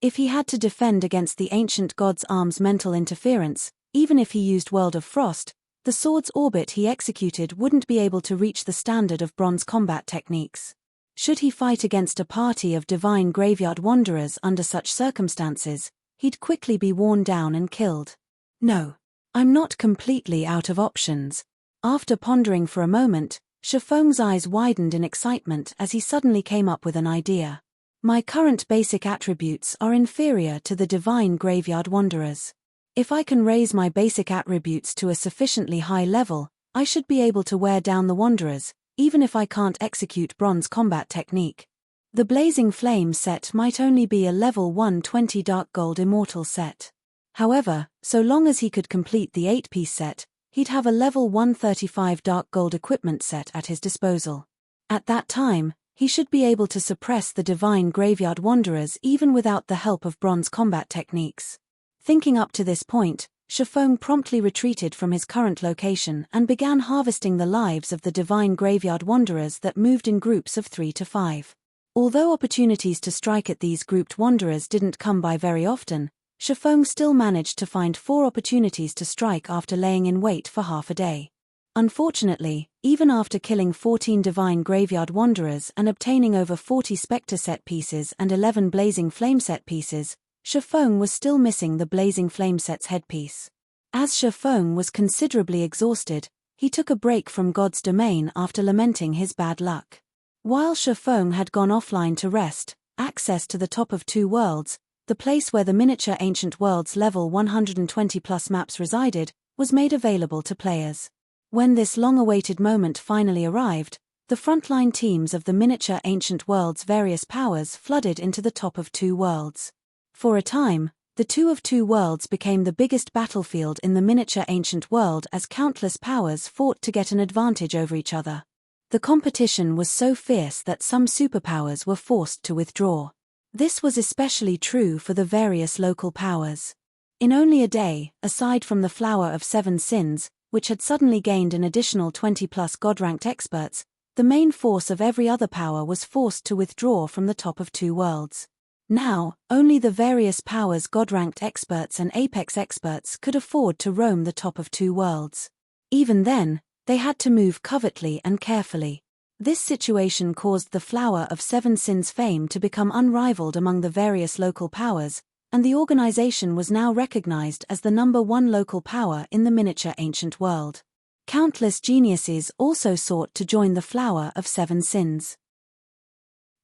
If he had to defend against the ancient god's arm's mental interference, even if he used World of Frost, the sword's orbit he executed wouldn't be able to reach the standard of bronze combat techniques. Should he fight against a party of divine graveyard wanderers under such circumstances, he'd quickly be worn down and killed. No, I'm not completely out of options. After pondering for a moment, Shifeng's eyes widened in excitement as he suddenly came up with an idea. My current basic attributes are inferior to the divine graveyard wanderers. If I can raise my basic attributes to a sufficiently high level, I should be able to wear down the wanderers, even if I can't execute bronze combat technique. The Blazing Flame set might only be a level 120 Dark Gold Immortal set. However, so long as he could complete the 8-piece set, he'd have a level 135 Dark Gold equipment set at his disposal. At that time, he should be able to suppress the divine graveyard wanderers even without the help of bronze combat techniques. Thinking up to this point, Shifeng promptly retreated from his current location and began harvesting the lives of the divine graveyard wanderers that moved in groups of 3 to 5. Although opportunities to strike at these grouped wanderers didn't come by very often, Shifeng still managed to find 4 opportunities to strike after laying in wait for half a day. Unfortunately, even after killing 14 divine graveyard wanderers and obtaining over 40 spectre set pieces and 11 blazing flame set pieces, Shifeng was still missing the blazing flame set's headpiece. As Shifeng was considerably exhausted, he took a break from God's domain after lamenting his bad luck. While Shifeng had gone offline to rest, access to the top of 2 worlds, the place where the miniature ancient worlds level 120 plus maps resided, was made available to players. When this long-awaited moment finally arrived, the frontline teams of the miniature ancient world's various powers flooded into the top of 2 worlds. For a time, the 2 of 2 worlds became the biggest battlefield in the miniature ancient world as countless powers fought to get an advantage over each other. The competition was so fierce that some superpowers were forced to withdraw. This was especially true for the various local powers. In only a day, aside from the Flower of 7 Sins, which had suddenly gained an additional 20-plus god-ranked experts, the main force of every other power was forced to withdraw from the top of 2 worlds. Now, only the various powers God-ranked experts and apex experts could afford to roam the top of two worlds. Even then, they had to move covertly and carefully. This situation caused the Flower of Seven Sins fame to become unrivaled among the various local powers, and the organization was now recognized as the #1 local power in the miniature ancient world. Countless geniuses also sought to join the Flower of Seven Sins.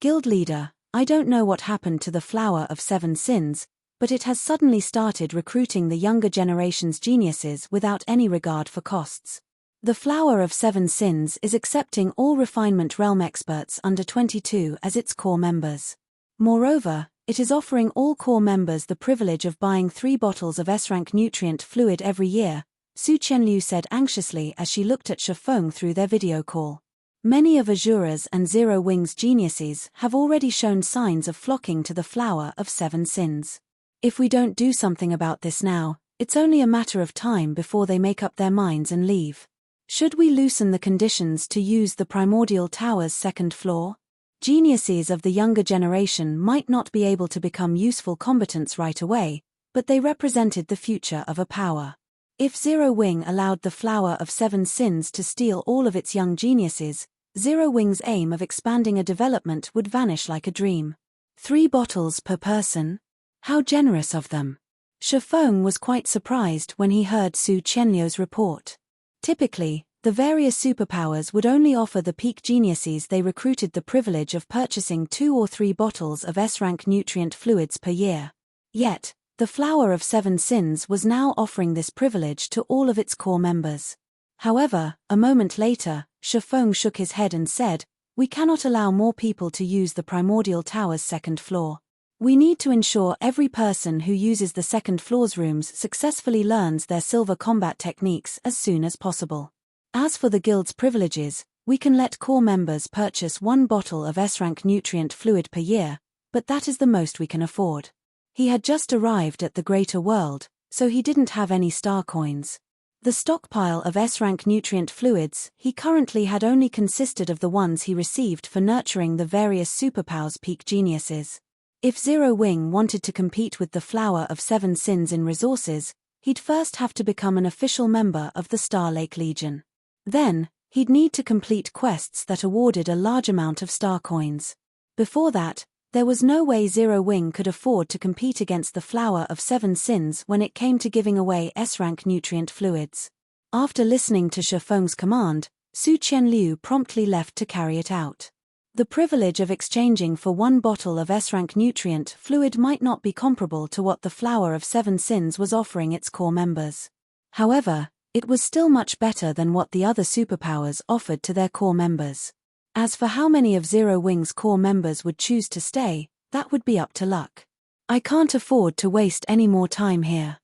Guild leader: I don't know what happened to the Flower of Seven Sins, but it has suddenly started recruiting the younger generation's geniuses without any regard for costs. The Flower of Seven Sins is accepting all Refinement Realm experts under 22 as its core members. Moreover, it is offering all core members the privilege of buying 3 bottles of S-rank nutrient fluid every year, Su Qianliu said anxiously as she looked at Shifeng through their video call. Many of Azura's and Zero Wing's geniuses have already shown signs of flocking to the Flower of Seven Sins. If we don't do something about this now, it's only a matter of time before they make up their minds and leave. Should we loosen the conditions to use the Primordial Tower's second floor? Geniuses of the younger generation might not be able to become useful combatants right away, but they represented the future of a power. If Zero Wing allowed the Flower of Seven Sins to steal all of its young geniuses, Zero Wing's aim of expanding a development would vanish like a dream. 3 bottles per person? How generous of them. Shifeng was quite surprised when he heard Su Qianliu's report. Typically, the various superpowers would only offer the peak geniuses they recruited the privilege of purchasing 2 or 3 bottles of S-rank nutrient fluids per year. Yet, the Flower of Seven Sins was now offering this privilege to all of its core members. However, a moment later, Shifeng shook his head and said, "We cannot allow more people to use the Primordial Tower's second floor. We need to ensure every person who uses the second floor's rooms successfully learns their silver combat techniques as soon as possible. As for the guild's privileges, we can let core members purchase 1 bottle of S-rank nutrient fluid per year, but that is the most we can afford." He had just arrived at the greater world, so he didn't have any star coins. The stockpile of S-rank nutrient fluids he currently had only consisted of the ones he received for nurturing the various superpowers peak geniuses. If Zero Wing wanted to compete with the Flower of Seven Sins in resources, he'd first have to become an official member of the Star Lake Legion. Then, he'd need to complete quests that awarded a large amount of star coins. Before that, there was no way Zero Wing could afford to compete against the Flower of Seven Sins when it came to giving away S-rank nutrient fluids. After listening to Shifeng's command, Su Qianliu promptly left to carry it out. The privilege of exchanging for 1 bottle of S-rank nutrient fluid might not be comparable to what the Flower of Seven Sins was offering its core members. However, it was still much better than what the other superpowers offered to their core members. As for how many of Zero Wing's core members would choose to stay, that would be up to luck. I can't afford to waste any more time here.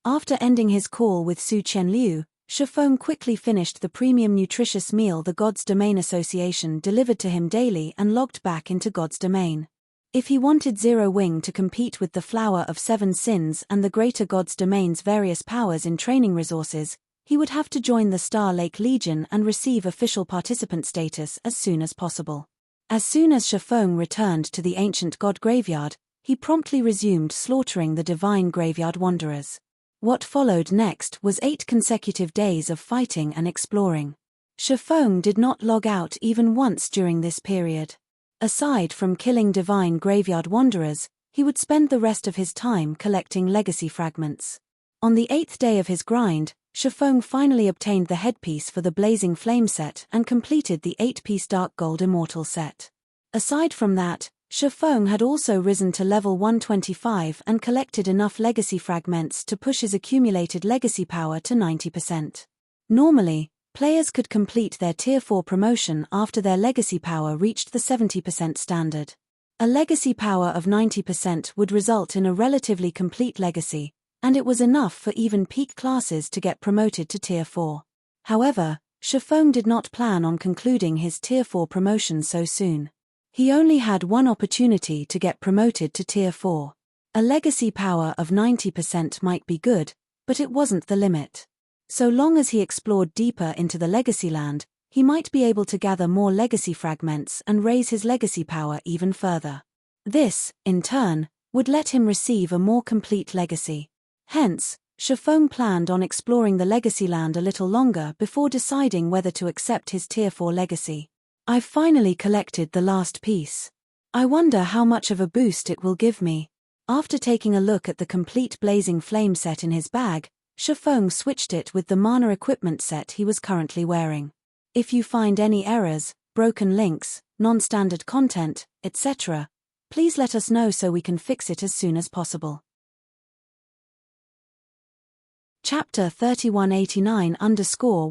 After ending his call with Su Qianliu, Shifeng quickly finished the premium nutritious meal the God's Domain Association delivered to him daily and logged back into God's Domain. If he wanted Zero Wing to compete with the Flower of Seven Sins and the greater God's Domain's various powers in training resources, he would have to join the Star Lake Legion and receive official participant status as soon as possible. As soon as Shifeng returned to the ancient god graveyard, he promptly resumed slaughtering the divine graveyard wanderers. What followed next was 8 consecutive days of fighting and exploring. Shifeng did not log out even once during this period. Aside from killing divine graveyard wanderers, he would spend the rest of his time collecting legacy fragments. On the 8th day of his grind, Shifeng finally obtained the headpiece for the Blazing Flame set and completed the 8-piece Dark Gold Immortal set. Aside from that, Shifeng had also risen to level 125 and collected enough legacy fragments to push his accumulated legacy power to 90%. Normally, players could complete their Tier 4 promotion after their legacy power reached the 70% standard. A legacy power of 90% would result in a relatively complete legacy, and it was enough for even peak classes to get promoted to Tier 4. However, Shifeng did not plan on concluding his Tier 4 promotion so soon. He only had one opportunity to get promoted to Tier 4. A legacy power of 90% might be good, but it wasn't the limit. So long as he explored deeper into the legacy land, he might be able to gather more legacy fragments and raise his legacy power even further. This, in turn, would let him receive a more complete legacy. Hence, Shifeng planned on exploring the legacy land a little longer before deciding whether to accept his Tier 4 legacy. I've finally collected the last piece. I wonder how much of a boost it will give me. After taking a look at the complete blazing flame set in his bag, Shifeng switched it with the mana equipment set he was currently wearing. If you find any errors, broken links, non-standard content, etc., please let us know so we can fix it as soon as possible. Chapter 3189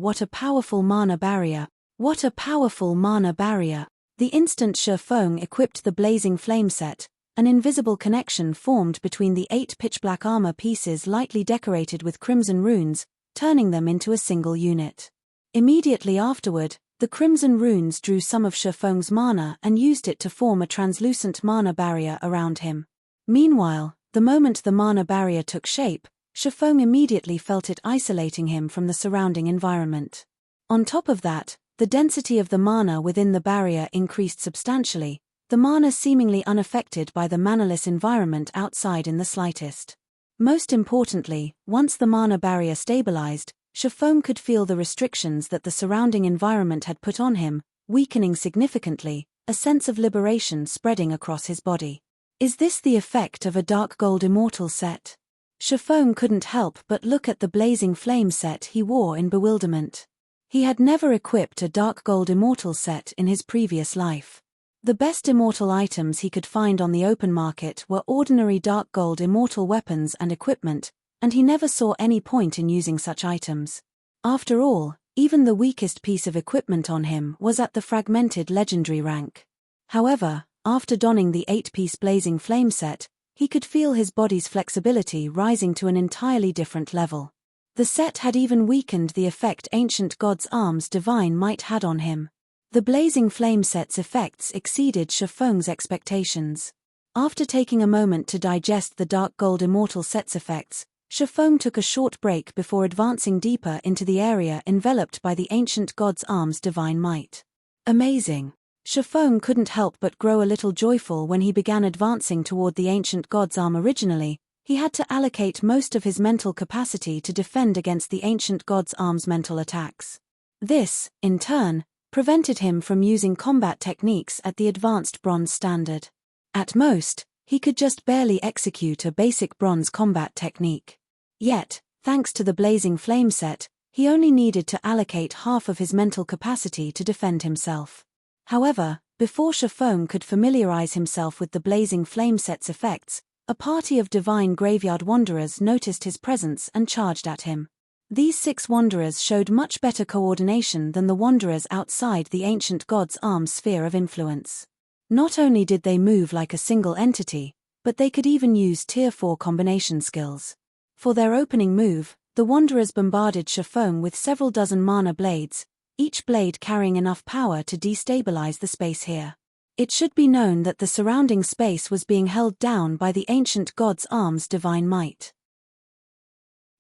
What a powerful mana barrier. What a powerful mana barrier. The instant Shifeng equipped the blazing flame set, an invisible connection formed between the 8 pitch-black armor pieces lightly decorated with crimson runes, turning them into a single unit. Immediately afterward, the crimson runes drew some of Shifeng's mana and used it to form a translucent mana barrier around him. Meanwhile, the moment the mana barrier took shape, Shifeng immediately felt it isolating him from the surrounding environment. On top of that, the density of the mana within the barrier increased substantially, the mana seemingly unaffected by the manaless environment outside in the slightest. Most importantly, once the mana barrier stabilized, Shifeng could feel the restrictions that the surrounding environment had put on him, weakening significantly, a sense of liberation spreading across his body. Is this the effect of a dark gold immortal set? Shifeng couldn't help but look at the blazing flame set he wore in bewilderment. He had never equipped a dark gold immortal set in his previous life. The best immortal items he could find on the open market were ordinary dark gold immortal weapons and equipment, and he never saw any point in using such items. After all, even the weakest piece of equipment on him was at the fragmented legendary rank. However, after donning the 8-piece blazing flame set, he could feel his body's flexibility rising to an entirely different level. The set had even weakened the effect ancient god's arms divine might had on him. The blazing flame set's effects exceeded Shifeng's expectations. After taking a moment to digest the dark gold immortal set's effects, Shifeng took a short break before advancing deeper into the area enveloped by the ancient god's arms divine might. Amazing! Shifeng couldn't help but grow a little joyful when he began advancing toward the ancient god's arm. Originally, he had to allocate most of his mental capacity to defend against the ancient god's arm's mental attacks. This, in turn, prevented him from using combat techniques at the advanced bronze standard. At most, he could just barely execute a basic bronze combat technique. Yet, thanks to the blazing flame set, he only needed to allocate half of his mental capacity to defend himself. However, before Shifeng could familiarize himself with the blazing flame set's effects, a party of divine graveyard wanderers noticed his presence and charged at him. These 6 wanderers showed much better coordination than the wanderers outside the ancient god's arm's sphere of influence. Not only did they move like a single entity, but they could even use Tier 4 combination skills. For their opening move, the wanderers bombarded Shifeng with several dozen mana blades, each blade carrying enough power to destabilize the space here. It should be known that the surrounding space was being held down by the ancient god's arm's divine might.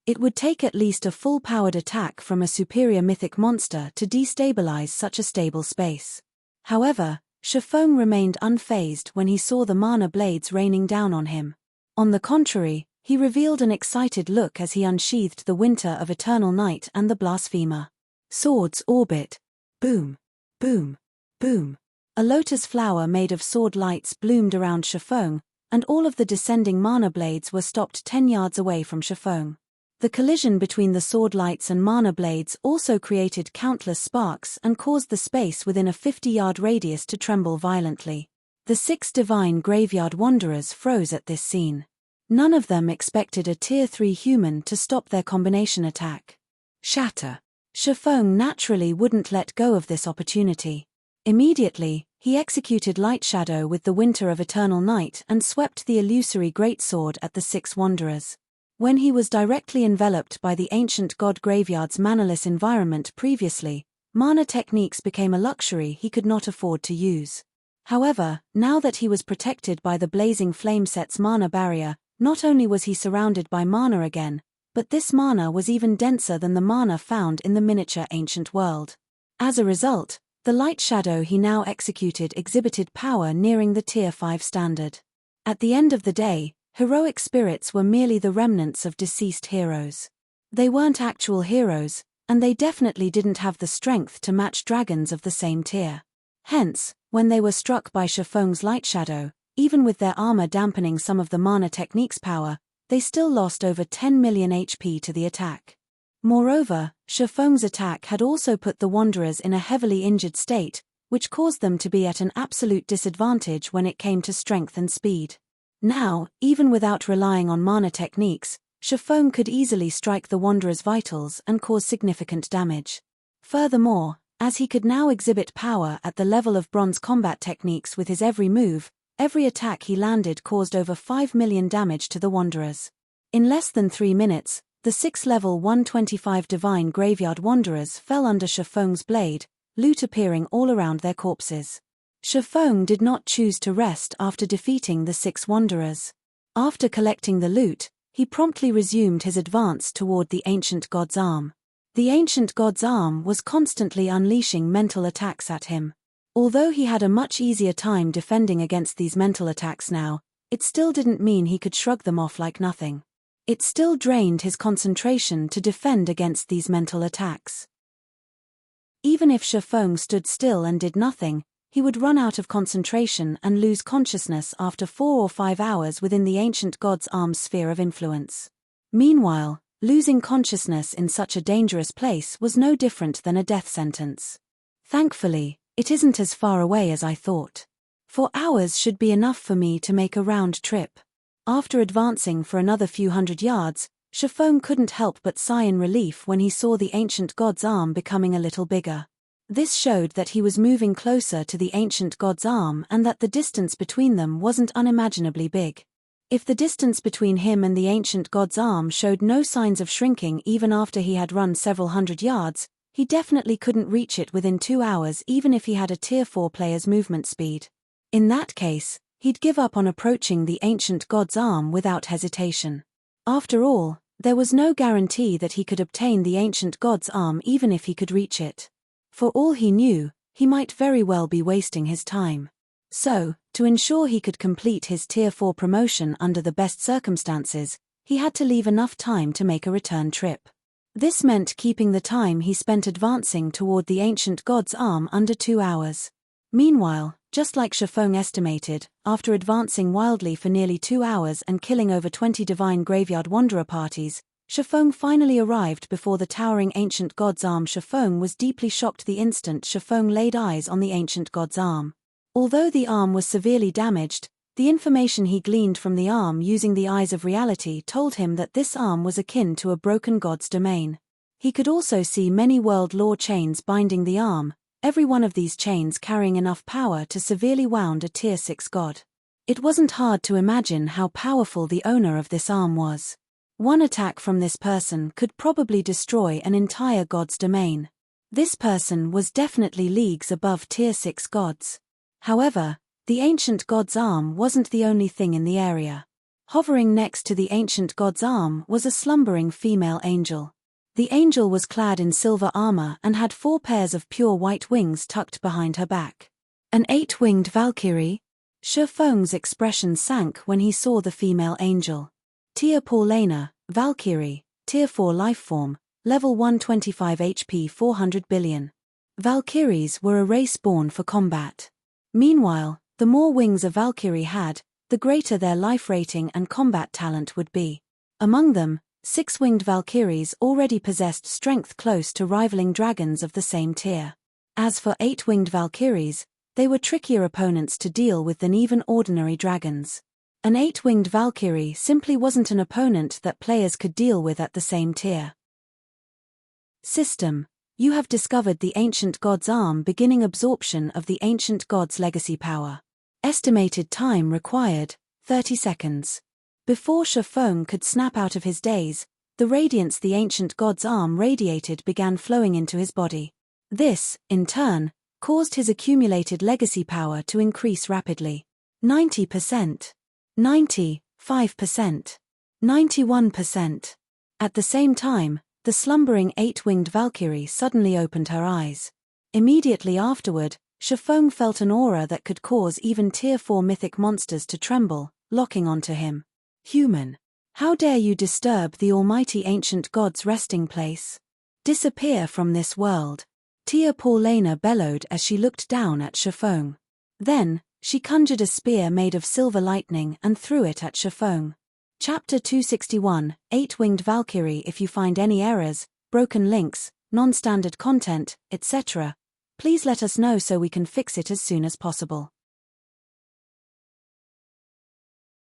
It would take at least a full-powered attack from a superior mythic monster to destabilize such a stable space. However, Shifeng remained unfazed when he saw the mana blades raining down on him. On the contrary, he revealed an excited look as he unsheathed the Winter of Eternal Night and the Blasphemer. Swords orbit. Boom. Boom. Boom. A lotus flower made of sword lights bloomed around Shifeng, and all of the descending mana blades were stopped 10 yards away from Shifeng. The collision between the sword lights and mana blades also created countless sparks and caused the space within a 50-yard radius to tremble violently. The 6 divine graveyard wanderers froze at this scene. None of them expected a Tier 3 human to stop their combination attack. Shatter. Shifeng naturally wouldn't let go of this opportunity. Immediately, he executed Light Shadow with the Winter of Eternal Night and swept the illusory greatsword at the 6 wanderers. When he was directly enveloped by the ancient god graveyard's manaless environment previously, mana techniques became a luxury he could not afford to use. However, now that he was protected by the blazing flame set's mana barrier, not only was he surrounded by mana again, but this mana was even denser than the mana found in the miniature ancient world. As a result, the light shadow he now executed exhibited power nearing the Tier 5 standard. At the end of the day, heroic spirits were merely the remnants of deceased heroes. They weren't actual heroes, and they definitely didn't have the strength to match dragons of the same tier. Hence, when they were struck by Shifeng's light shadow, even with their armor dampening some of the mana technique's power, they still lost over 10 million HP to the attack. Moreover, Shifeng's attack had also put the Wanderers in a heavily injured state, which caused them to be at an absolute disadvantage when it came to strength and speed. Now, even without relying on mana techniques, Shifeng could easily strike the Wanderer's vitals and cause significant damage. Furthermore, as he could now exhibit power at the level of bronze combat techniques with his every move, every attack he landed caused over 5 million damage to the Wanderers. In less than 3 minutes, the 6-level 125 Divine Graveyard Wanderers fell under Shifeng's blade, loot appearing all around their corpses. Shifeng did not choose to rest after defeating the 6 Wanderers. After collecting the loot, he promptly resumed his advance toward the Ancient God's Arm. The Ancient God's Arm was constantly unleashing mental attacks at him. Although he had a much easier time defending against these mental attacks now, it still didn't mean he could shrug them off like nothing. It still drained his concentration to defend against these mental attacks. Even if Shifeng stood still and did nothing, he would run out of concentration and lose consciousness after 4 or 5 hours within the Ancient God's Arm's sphere of influence. Meanwhile, losing consciousness in such a dangerous place was no different than a death sentence. Thankfully, it isn't as far away as I thought. 4 hours should be enough for me to make a round trip. After advancing for another few hundred yards, Shifeng couldn't help but sigh in relief when he saw the Ancient God's Arm becoming a little bigger. This showed that he was moving closer to the Ancient God's Arm and that the distance between them wasn't unimaginably big. If the distance between him and the Ancient God's Arm showed no signs of shrinking even after he had run several hundred yards, he definitely couldn't reach it within 2 hours even if he had a Tier 4 player's movement speed. In that case, he'd give up on approaching the Ancient God's Arm without hesitation. After all, there was no guarantee that he could obtain the Ancient God's Arm even if he could reach it. For all he knew, he might very well be wasting his time. So, to ensure he could complete his Tier 4 promotion under the best circumstances, he had to leave enough time to make a return trip. This meant keeping the time he spent advancing toward the Ancient God's Arm under 2 hours. Meanwhile, just like Shifeng estimated, after advancing wildly for nearly 2 hours and killing over 20 Divine Graveyard Wanderer parties, Shifeng finally arrived before the towering Ancient God's Arm. Shifeng was deeply shocked the instant Shifeng laid eyes on the Ancient God's Arm. Although the arm was severely damaged, the information he gleaned from the arm using the eyes of reality told him that this arm was akin to a broken god's domain. He could also see many world law chains binding the arm, every one of these chains carrying enough power to severely wound a Tier 6 god. It wasn't hard to imagine how powerful the owner of this arm was. One attack from this person could probably destroy an entire god's domain. This person was definitely leagues above Tier 6 gods. However, the Ancient God's Arm wasn't the only thing in the area. Hovering next to the Ancient God's Arm was a slumbering female angel. The angel was clad in silver armor and had 4 pairs of pure white wings tucked behind her back. An 8-winged Valkyrie? Shifeng's expression sank when he saw the female angel. Tia Paulana, Valkyrie, Tier 4 lifeform, level 125 HP 400 billion. Valkyries were a race born for combat. Meanwhile, the more wings a Valkyrie had, the greater their life rating and combat talent would be. Among them, 6-winged Valkyries already possessed strength close to rivaling dragons of the same tier. As for 8-winged Valkyries, they were trickier opponents to deal with than even ordinary dragons. An 8-winged Valkyrie simply wasn't an opponent that players could deal with at the same tier. System: you have discovered the Ancient God's Arm. Beginning absorption of the Ancient God's legacy power. Estimated time required, 30 seconds. Before Shifeng could snap out of his daze, the radiance the Ancient God's Arm radiated began flowing into his body. This, in turn, caused his accumulated legacy power to increase rapidly. 90%. 95%. 91%. At the same time, the slumbering 8-winged Valkyrie suddenly opened her eyes. Immediately afterward, Shifeng felt an aura that could cause even Tier 4 mythic monsters to tremble, locking onto him. Human! How dare you disturb the almighty ancient god's resting place? Disappear from this world! Tia Paulina bellowed as she looked down at Shifeng. Then, she conjured a spear made of silver lightning and threw it at Shifeng. Chapter 261, 8-Winged Valkyrie. If you find any errors, broken links, non-standard content, etc., please let us know so we can fix it as soon as possible.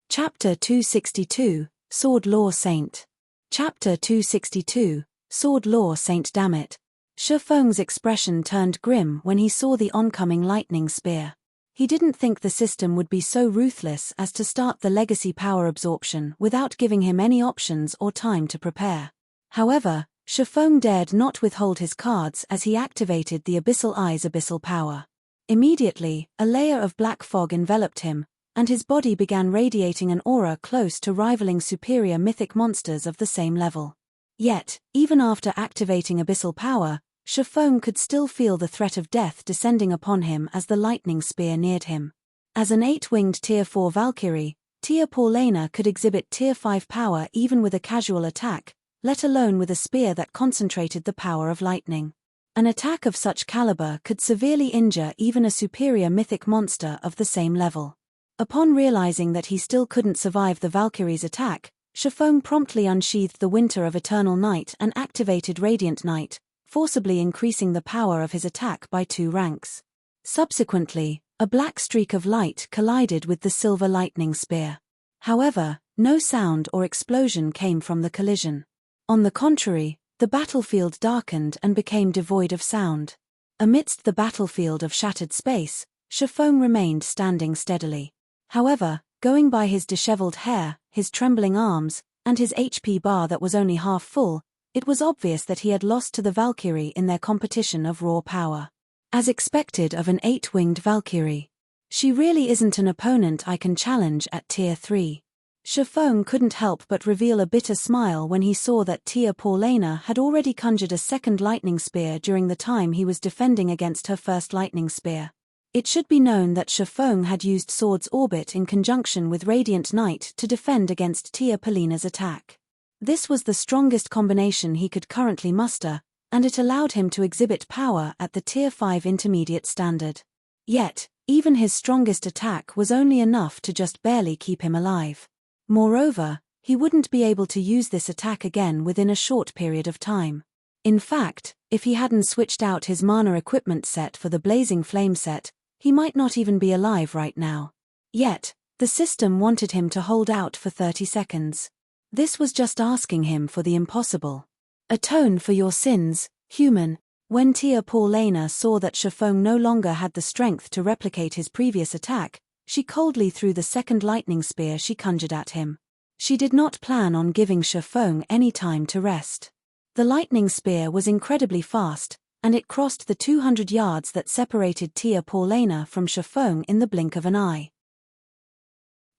Chapter 262, Sword Law Saint. Chapter 262, Sword Law Saint. Damn it. Shifeng's expression turned grim when he saw the oncoming lightning spear. He didn't think the system would be so ruthless as to start the legacy power absorption without giving him any options or time to prepare. However, Shifeng dared not withhold his cards as he activated the Abyssal Eye's abyssal power. Immediately, a layer of black fog enveloped him, and his body began radiating an aura close to rivaling superior mythic monsters of the same level. Yet, even after activating abyssal power, Shifeng could still feel the threat of death descending upon him as the lightning spear neared him. As an 8-winged Tier 4 Valkyrie, Tia Paulina could exhibit Tier 5 power even with a casual attack, let alone with a spear that concentrated the power of lightning. An attack of such caliber could severely injure even a superior mythic monster of the same level. Upon realizing that he still couldn't survive the Valkyrie's attack, Shifeng promptly unsheathed the Winter of Eternal Night and activated Radiant Night, forcibly increasing the power of his attack by 2 ranks. Subsequently, a black streak of light collided with the silver lightning spear. However, no sound or explosion came from the collision. On the contrary, the battlefield darkened and became devoid of sound. Amidst the battlefield of shattered space, Shifeng remained standing steadily. However, going by his disheveled hair, his trembling arms, and his HP bar that was only half full, it was obvious that he had lost to the Valkyrie in their competition of raw power. As expected of an 8-winged Valkyrie. She really isn't an opponent I can challenge at Tier 3. Shifeng couldn't help but reveal a bitter smile when he saw that Tia Paulina had already conjured a second lightning spear during the time he was defending against her first lightning spear. It should be known that Shifeng had used Sword's Orbit in conjunction with Radiant Night to defend against Tia Paulina's attack. This was the strongest combination he could currently muster, and it allowed him to exhibit power at the Tier 5 intermediate standard. Yet, even his strongest attack was only enough to just barely keep him alive. Moreover, he wouldn't be able to use this attack again within a short period of time. In fact, if he hadn't switched out his mana equipment set for the Blazing Flame set, he might not even be alive right now. Yet, the system wanted him to hold out for 30 seconds. This was just asking him for the impossible. Atone for your sins, human. When Tia Paulina saw that Shifeng no longer had the strength to replicate his previous attack, she coldly threw the second lightning spear she conjured at him. She did not plan on giving Shifeng any time to rest. The lightning spear was incredibly fast, and it crossed the 200 yards that separated Tia Paulina from Shifeng in the blink of an eye.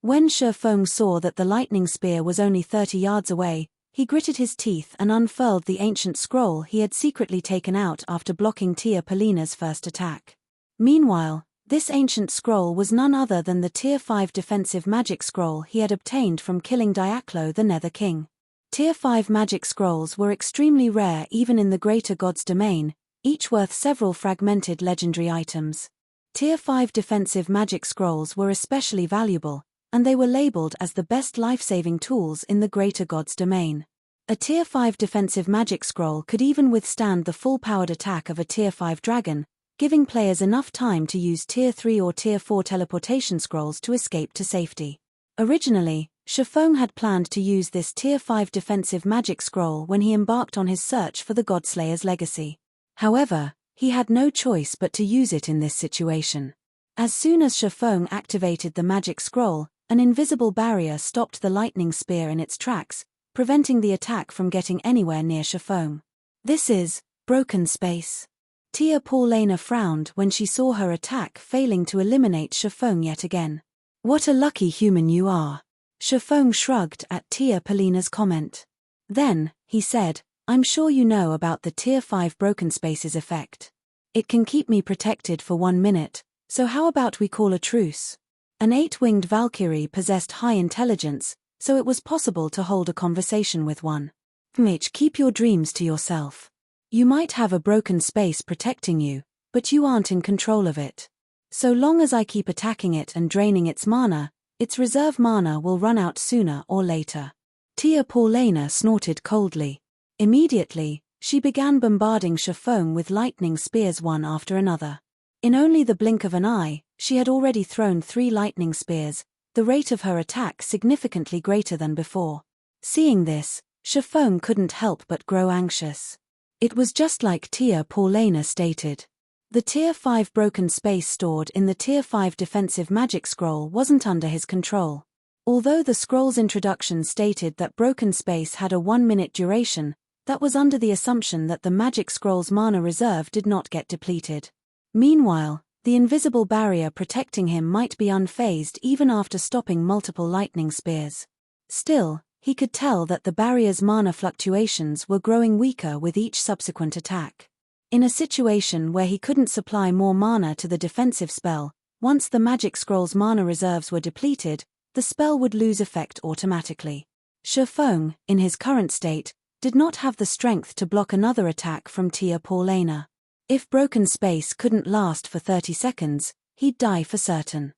When Shifeng saw that the lightning spear was only 30 yards away, he gritted his teeth and unfurled the ancient scroll he had secretly taken out after blocking Tia Paulina's first attack. Meanwhile, this ancient scroll was none other than the Tier 5 defensive magic scroll he had obtained from killing Diaklo the Nether King. Tier 5 magic scrolls were extremely rare even in the greater god's domain, each worth several fragmented legendary items. Tier 5 defensive magic scrolls were especially valuable, and they were labeled as the best life-saving tools in the greater god's domain. A Tier 5 defensive magic scroll could even withstand the full-powered attack of a Tier 5 dragon, giving players enough time to use Tier 3 or Tier 4 teleportation scrolls to escape to safety. Originally, Shifeng had planned to use this Tier 5 defensive magic scroll when he embarked on his search for the Godslayer's legacy. However, he had no choice but to use it in this situation. As soon as Shifeng activated the magic scroll, an invisible barrier stopped the lightning spear in its tracks, preventing the attack from getting anywhere near Shifeng. This is broken space. Tia Paulina frowned when she saw her attack failing to eliminate Shifeng yet again. What a lucky human you are. Shifeng shrugged at Tia Paulina's comment. Then, he said, I'm sure you know about the Tier 5 broken spaces effect. It can keep me protected for 1 minute, so how about we call a truce? An 8-winged Valkyrie possessed high intelligence, so it was possible to hold a conversation with one. Mitch, keep your dreams to yourself. You might have a broken space protecting you, but you aren't in control of it. So long as I keep attacking it and draining its reserve mana will run out sooner or later. Tia Paulina snorted coldly. Immediately, she began bombarding Shifeng with lightning spears one after another. In only the blink of an eye, she had already thrown 3 lightning spears, the rate of her attack significantly greater than before. Seeing this, Shifeng couldn't help but grow anxious. It was just like Tia Paulina stated. The Tier 5 broken space stored in the Tier 5 defensive magic scroll wasn't under his control. Although the scroll's introduction stated that broken space had a 1-minute duration, that was under the assumption that the magic scroll's mana reserve did not get depleted. Meanwhile, the invisible barrier protecting him might be unfazed even after stopping multiple lightning spears. Still, he could tell that the barrier's mana fluctuations were growing weaker with each subsequent attack. In a situation where he couldn't supply more mana to the defensive spell, once the magic scroll's mana reserves were depleted, the spell would lose effect automatically. Shifeng, in his current state, did not have the strength to block another attack from Tia Paulina. If broken space couldn't last for 30 seconds, he'd die for certain.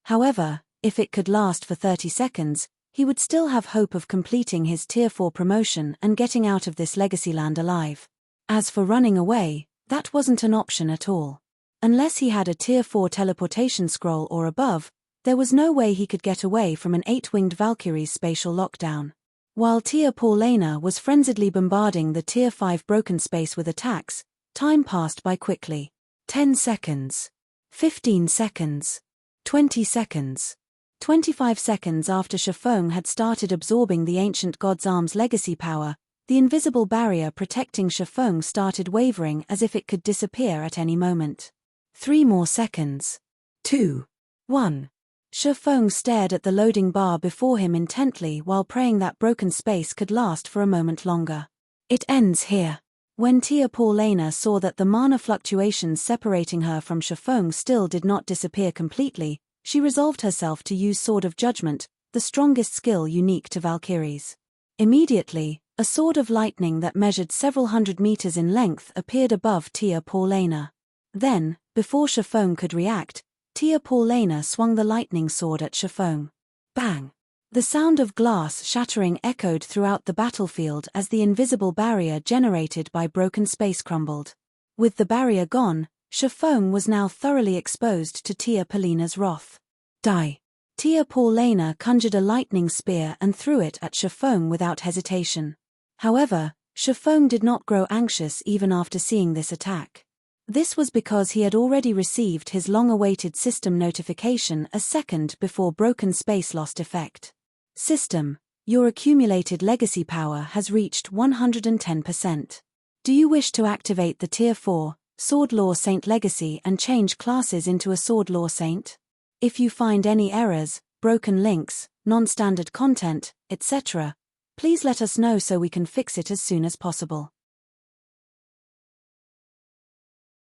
However, if it could last for 30 seconds, he would still have hope of completing his Tier 4 promotion and getting out of this legacy land alive. As for running away, that wasn't an option at all. Unless he had a Tier 4 teleportation scroll or above, there was no way he could get away from an 8-winged Valkyrie's spatial lockdown. While Tia Paulina was frenziedly bombarding the Tier 5 broken space with attacks, time passed by quickly. 10 seconds. 15 seconds. 20 seconds. 25 seconds after Shifeng had started absorbing the ancient god's arm's legacy power, the invisible barrier protecting Shifeng started wavering as if it could disappear at any moment. 3 more seconds. 2. 1. Shifeng stared at the loading bar before him intently while praying that broken space could last for a moment longer. It ends here. When Tia Paulina saw that the mana fluctuations separating her from Shifeng still did not disappear completely, she resolved herself to use Sword of Judgment, the strongest skill unique to Valkyries. Immediately, a sword of lightning that measured several hundred meters in length appeared above Tia Paulina. Then, before Shifeng could react, Tia Paulina swung the lightning sword at Shifeng. Bang! The sound of glass shattering echoed throughout the battlefield as the invisible barrier generated by broken space crumbled. With the barrier gone, Shifeng was now thoroughly exposed to Tia Paulina's wrath. Die! Tia Paulina conjured a lightning spear and threw it at Shifeng without hesitation. However, Shifeng did not grow anxious even after seeing this attack. This was because he had already received his long-awaited system notification a second before broken space lost effect. System, your accumulated legacy power has reached 110%. Do you wish to activate the Tier 4 Sword Law Saint legacy and change classes into a Sword Law Saint? If you find any errors, broken links, non-standard content, etc., please let us know so we can fix it as soon as possible.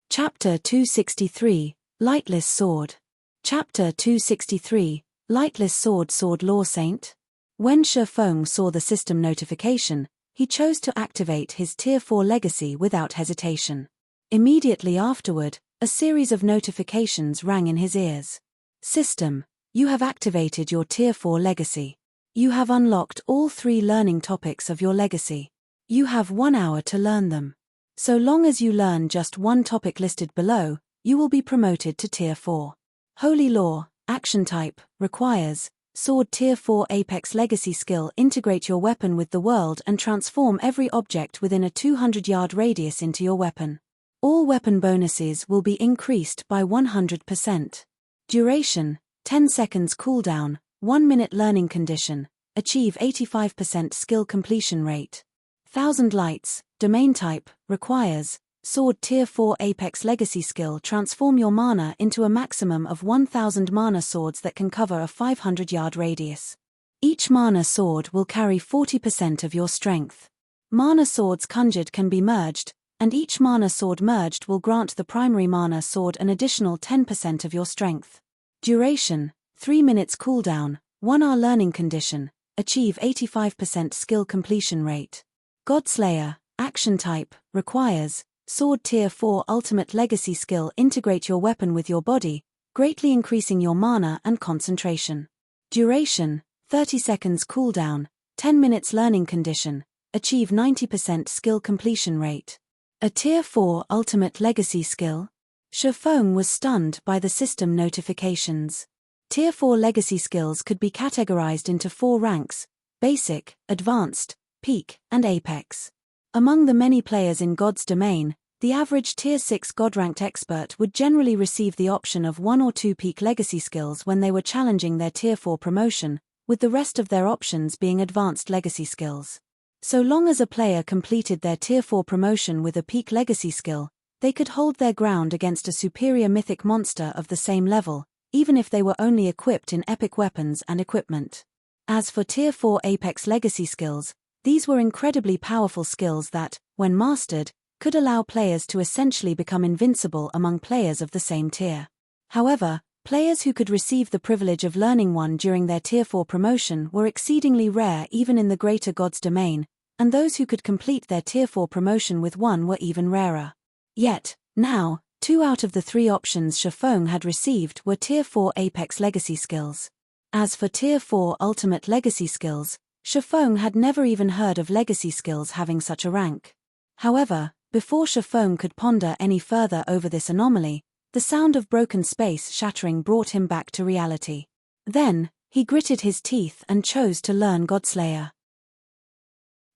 Chapter 263, Lightless Sword. Chapter 263, Lightless Sword Sword Law Saint. When Shifeng saw the system notification, he chose to activate his Tier 4 legacy without hesitation. Immediately afterward, a series of notifications rang in his ears. System, you have activated your Tier 4 legacy. You have unlocked all 3 learning topics of your legacy. You have 1 hour to learn them. So long as you learn just one topic listed below, you will be promoted to Tier 4. Holy Law, Action Type, requires Sword Tier 4 Apex Legacy Skill. Integrate your weapon with the world and transform every object within a 200-yard radius into your weapon. All weapon bonuses will be increased by 100%. Duration, 10 seconds cooldown, 1 minute learning condition, achieve 85% skill completion rate. 1000 Lights, Domain Type, requires Sword Tier 4 Apex Legacy Skill. Transform your mana into a maximum of 1000 mana swords that can cover a 500-yard radius. Each mana sword will carry 40% of your strength. Mana swords conjured can be merged, and each mana sword merged will grant the primary mana sword an additional 10% of your strength. Duration, 3 minutes cooldown, 1 hour learning condition, achieve 85% skill completion rate. Godslayer, action type, requires, Sword Tier 4 Ultimate Legacy skill. Integrate your weapon with your body, greatly increasing your mana and concentration. Duration, 30 seconds cooldown, 10 minutes learning condition, achieve 90% skill completion rate. A Tier 4 Ultimate Legacy skill. Shifeng was stunned by the system notifications. Tier 4 legacy skills could be categorized into 4 ranks: Basic, Advanced, Peak, and Apex. Among the many players in God's domain, the average Tier 6 God-ranked expert would generally receive the option of 1 or 2 peak legacy skills when they were challenging their Tier 4 promotion, with the rest of their options being advanced legacy skills. So long as a player completed their Tier 4 promotion with a peak legacy skill, they could hold their ground against a superior mythic monster of the same level, even if they were only equipped in epic weapons and equipment. As for Tier 4 Apex legacy skills, these were incredibly powerful skills that, when mastered, could allow players to essentially become invincible among players of the same tier. However, players who could receive the privilege of learning one during their Tier 4 promotion were exceedingly rare even in the greater God's domain, and those who could complete their Tier 4 promotion with one were even rarer. Yet, now, 2 out of the 3 options Shifeng had received were Tier 4 Apex legacy skills. As for Tier 4 Ultimate legacy skills, Shifeng had never even heard of legacy skills having such a rank. However, before Shifeng could ponder any further over this anomaly, the sound of broken space shattering brought him back to reality. Then, he gritted his teeth and chose to learn Godslayer.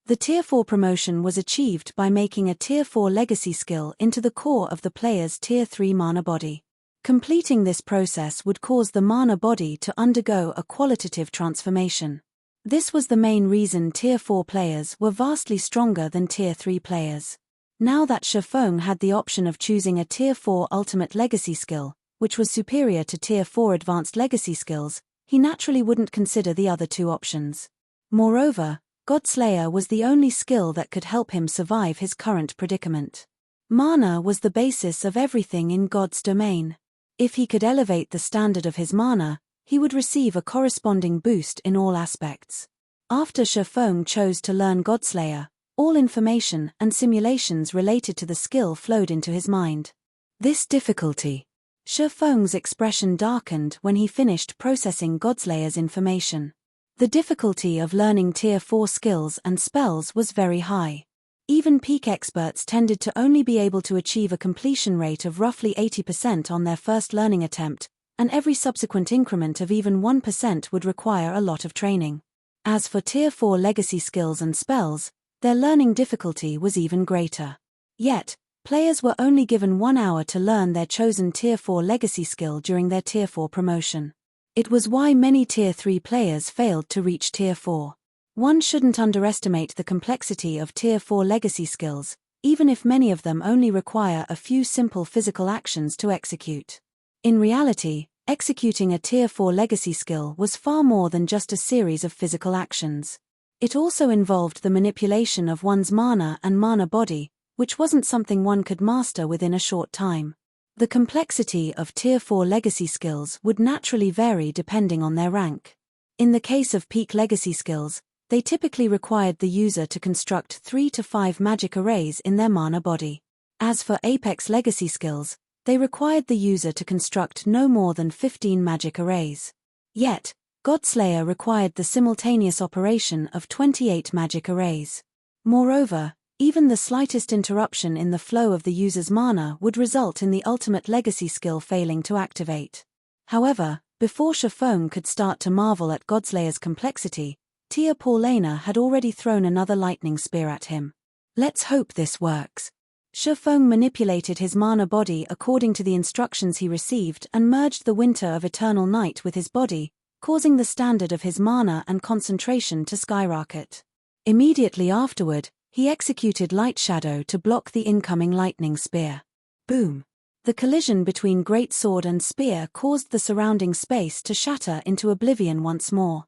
The Tier 4 promotion was achieved by making a Tier 4 legacy skill into the core of the player's Tier 3 mana body. Completing this process would cause the mana body to undergo a qualitative transformation. This was the main reason Tier 4 players were vastly stronger than Tier 3 players. Now that Shifeng had the option of choosing a Tier 4 Ultimate Legacy skill, which was superior to Tier 4 Advanced Legacy skills, he naturally wouldn't consider the other 2 options. Moreover, Godslayer was the only skill that could help him survive his current predicament. Mana was the basis of everything in God's domain. If he could elevate the standard of his mana, he would receive a corresponding boost in all aspects. After Shifeng chose to learn Godslayer, all information and simulations related to the skill flowed into his mind. This difficulty. Shifeng's expression darkened when he finished processing Godslayer's information. The difficulty of learning Tier 4 skills and spells was very high. Even peak experts tended to only be able to achieve a completion rate of roughly 80% on their first learning attempt, and every subsequent increment of even 1% would require a lot of training. As for Tier 4 legacy skills and spells, their learning difficulty was even greater. Yet, players were only given 1 hour to learn their chosen Tier 4 legacy skill during their Tier 4 promotion. It was why many Tier 3 players failed to reach Tier 4. One shouldn't underestimate the complexity of Tier 4 legacy skills, even if many of them only require a few simple physical actions to execute. In reality, executing a Tier 4 legacy skill was far more than just a series of physical actions. It also involved the manipulation of one's mana and mana body, which wasn't something one could master within a short time. The complexity of Tier 4 legacy skills would naturally vary depending on their rank. In the case of peak legacy skills, they typically required the user to construct 3 to 5 magic arrays in their mana body. As for Apex legacy skills, they required the user to construct no more than 15 magic arrays. Yet, Godslayer required the simultaneous operation of 28 magic arrays. Moreover, even the slightest interruption in the flow of the user's mana would result in the ultimate legacy skill failing to activate. However, before Shifeng could start to marvel at Godslayer's complexity, Tia Paulana had already thrown another lightning spear at him. Let's hope this works. Shifeng manipulated his mana body according to the instructions he received and merged the winter of eternal night with his body, causing the standard of his mana and concentration to skyrocket. Immediately afterward, he executed Light Shadow to block the incoming lightning spear. Boom! The collision between great sword and spear caused the surrounding space to shatter into oblivion once more.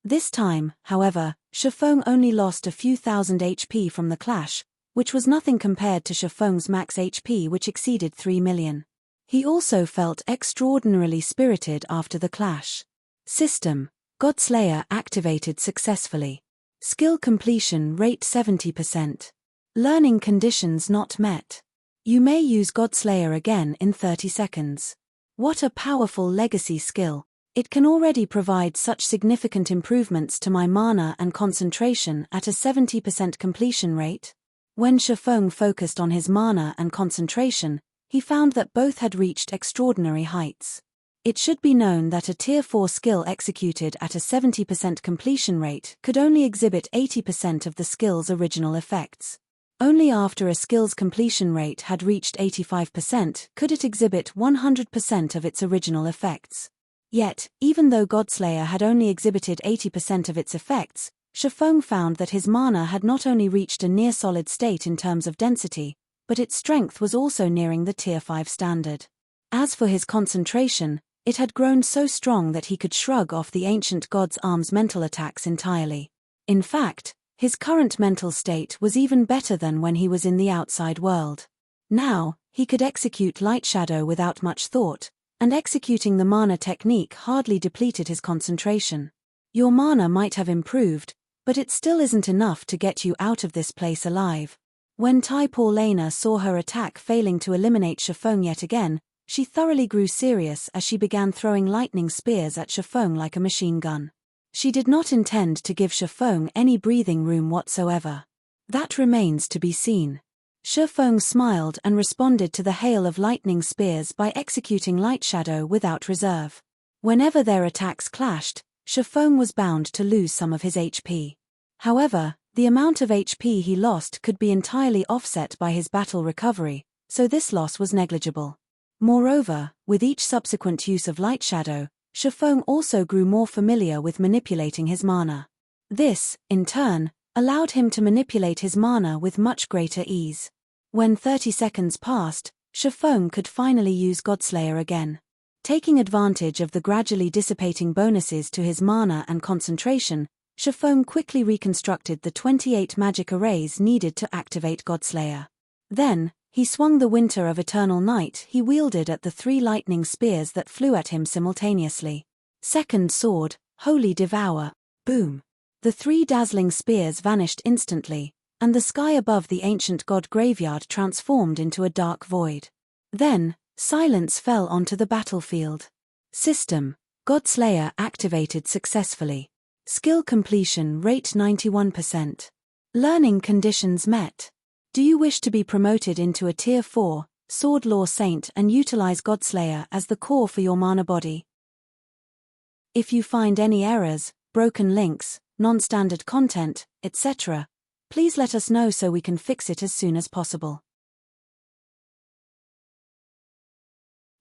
This time, however, Shifeng only lost a few thousand HP from the clash, which was nothing compared to Shifeng's max HP, which exceeded 3 million. He also felt extraordinarily spirited after the clash. System: Godslayer activated successfully. Skill completion rate 70%. Learning conditions not met. You may use Godslayer again in 30 seconds. What a powerful legacy skill. It can already provide such significant improvements to my mana and concentration at a 70% completion rate. When Shifeng focused on his mana and concentration, he found that both had reached extraordinary heights. It should be known that a Tier 4 skill executed at a 70% completion rate could only exhibit 80% of the skill's original effects. Only after a skill's completion rate had reached 85% could it exhibit 100% of its original effects. Yet, even though Godslayer had only exhibited 80% of its effects, Shifeng found that his mana had not only reached a near-solid state in terms of density, but its strength was also nearing the Tier 5 standard. As for his concentration, it had grown so strong that he could shrug off the ancient god's arm's mental attacks entirely. In fact, his current mental state was even better than when he was in the outside world. Now, he could execute Light Shadow without much thought, and executing the mana technique hardly depleted his concentration. Your mana might have improved, but it still isn't enough to get you out of this place alive. When Tai Paulina saw her attack failing to eliminate Shifeng yet again, she thoroughly grew serious as she began throwing lightning spears at Shifeng like a machine gun. She did not intend to give Shifeng any breathing room whatsoever. That remains to be seen. Shifeng smiled and responded to the hail of lightning spears by executing Light Shadow without reserve. Whenever their attacks clashed, Shifeng was bound to lose some of his HP. However, the amount of HP he lost could be entirely offset by his battle recovery, so this loss was negligible. Moreover, with each subsequent use of Light Shadow, Shifeng also grew more familiar with manipulating his mana. This, in turn, allowed him to manipulate his mana with much greater ease. When 30 seconds passed, Shifeng could finally use Godslayer again. Taking advantage of the gradually dissipating bonuses to his mana and concentration, Shifeng quickly reconstructed the 28 magic arrays needed to activate Godslayer. Then, he swung the Winter of Eternal Night he wielded at the 3 lightning spears that flew at him simultaneously. Second sword, Holy Devour, boom. The 3 dazzling spears vanished instantly, and the sky above the ancient god graveyard transformed into a dark void. Then, silence fell onto the battlefield. System: Godslayer activated successfully. Skill completion rate 91%. Learning conditions met. Do you wish to be promoted into a Tier 4, Sword Law Saint and utilize Godslayer as the core for your mana body? If you find any errors, broken links, non-standard content, etc., please let us know so we can fix it as soon as possible.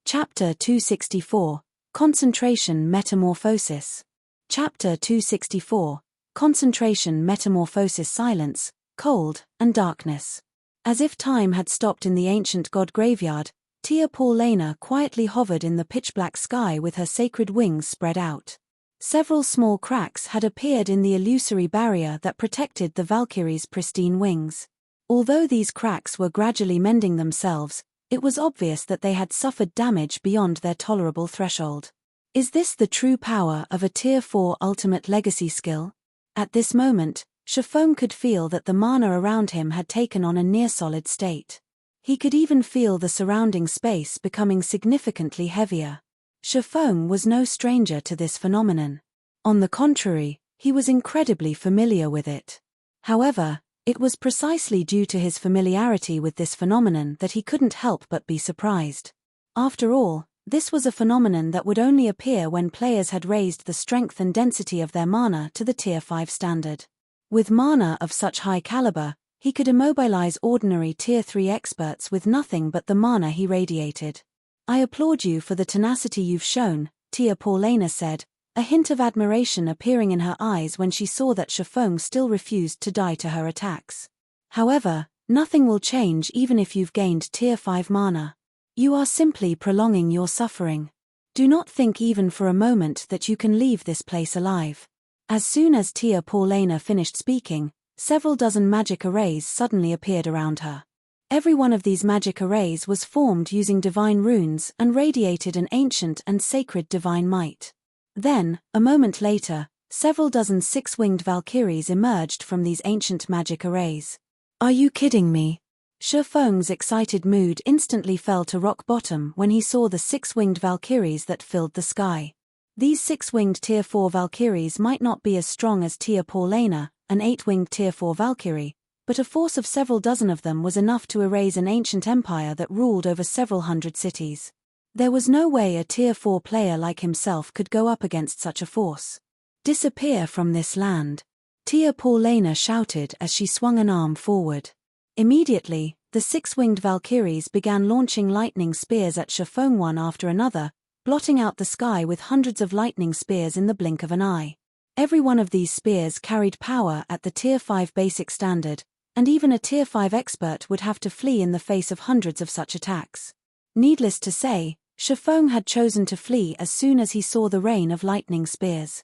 Chapter 264, Concentration Metamorphosis. Chapter 264, Concentration Metamorphosis. Silence, cold, and darkness. As if time had stopped in the ancient god graveyard, Tia Paulina quietly hovered in the pitch-black sky with her sacred wings spread out. Several small cracks had appeared in the illusory barrier that protected the Valkyrie's pristine wings. Although these cracks were gradually mending themselves, it was obvious that they had suffered damage beyond their tolerable threshold. Is this the true power of a Tier 4 ultimate legacy skill? At this moment, Shifeng could feel that the mana around him had taken on a near-solid state. He could even feel the surrounding space becoming significantly heavier. Shifeng was no stranger to this phenomenon. On the contrary, he was incredibly familiar with it. However, it was precisely due to his familiarity with this phenomenon that he couldn't help but be surprised. After all, this was a phenomenon that would only appear when players had raised the strength and density of their mana to the Tier 5 standard. With mana of such high caliber, he could immobilize ordinary Tier 3 experts with nothing but the mana he radiated. I applaud you for the tenacity you've shown, Tia Paulina said, a hint of admiration appearing in her eyes when she saw that Shifeng still refused to die to her attacks. However, nothing will change even if you've gained Tier 5 mana. You are simply prolonging your suffering. Do not think even for a moment that you can leave this place alive. As soon as Tia Paulina finished speaking, several dozen magic arrays suddenly appeared around her. Every one of these magic arrays was formed using divine runes and radiated an ancient and sacred divine might. Then, a moment later, several dozen six-winged valkyries emerged from these ancient magic arrays. Are you kidding me? Shi Feng's excited mood instantly fell to rock bottom when he saw the six-winged valkyries that filled the sky. These six-winged Tier 4 valkyries might not be as strong as Tia Paulina, an eight-winged Tier 4 valkyrie, but a force of several dozen of them was enough to erase an ancient empire that ruled over several hundred cities. There was no way a Tier 4 player like himself could go up against such a force. Disappear from this land, Tia Paulina shouted as she swung an arm forward. Immediately, the six-winged valkyries began launching lightning spears at Shi Feng one after another, blotting out the sky with hundreds of lightning spears in the blink of an eye. Every one of these spears carried power at the Tier 5 basic standard, and even a Tier 5 expert would have to flee in the face of hundreds of such attacks. Needless to say, Shi Feng had chosen to flee as soon as he saw the rain of lightning spears.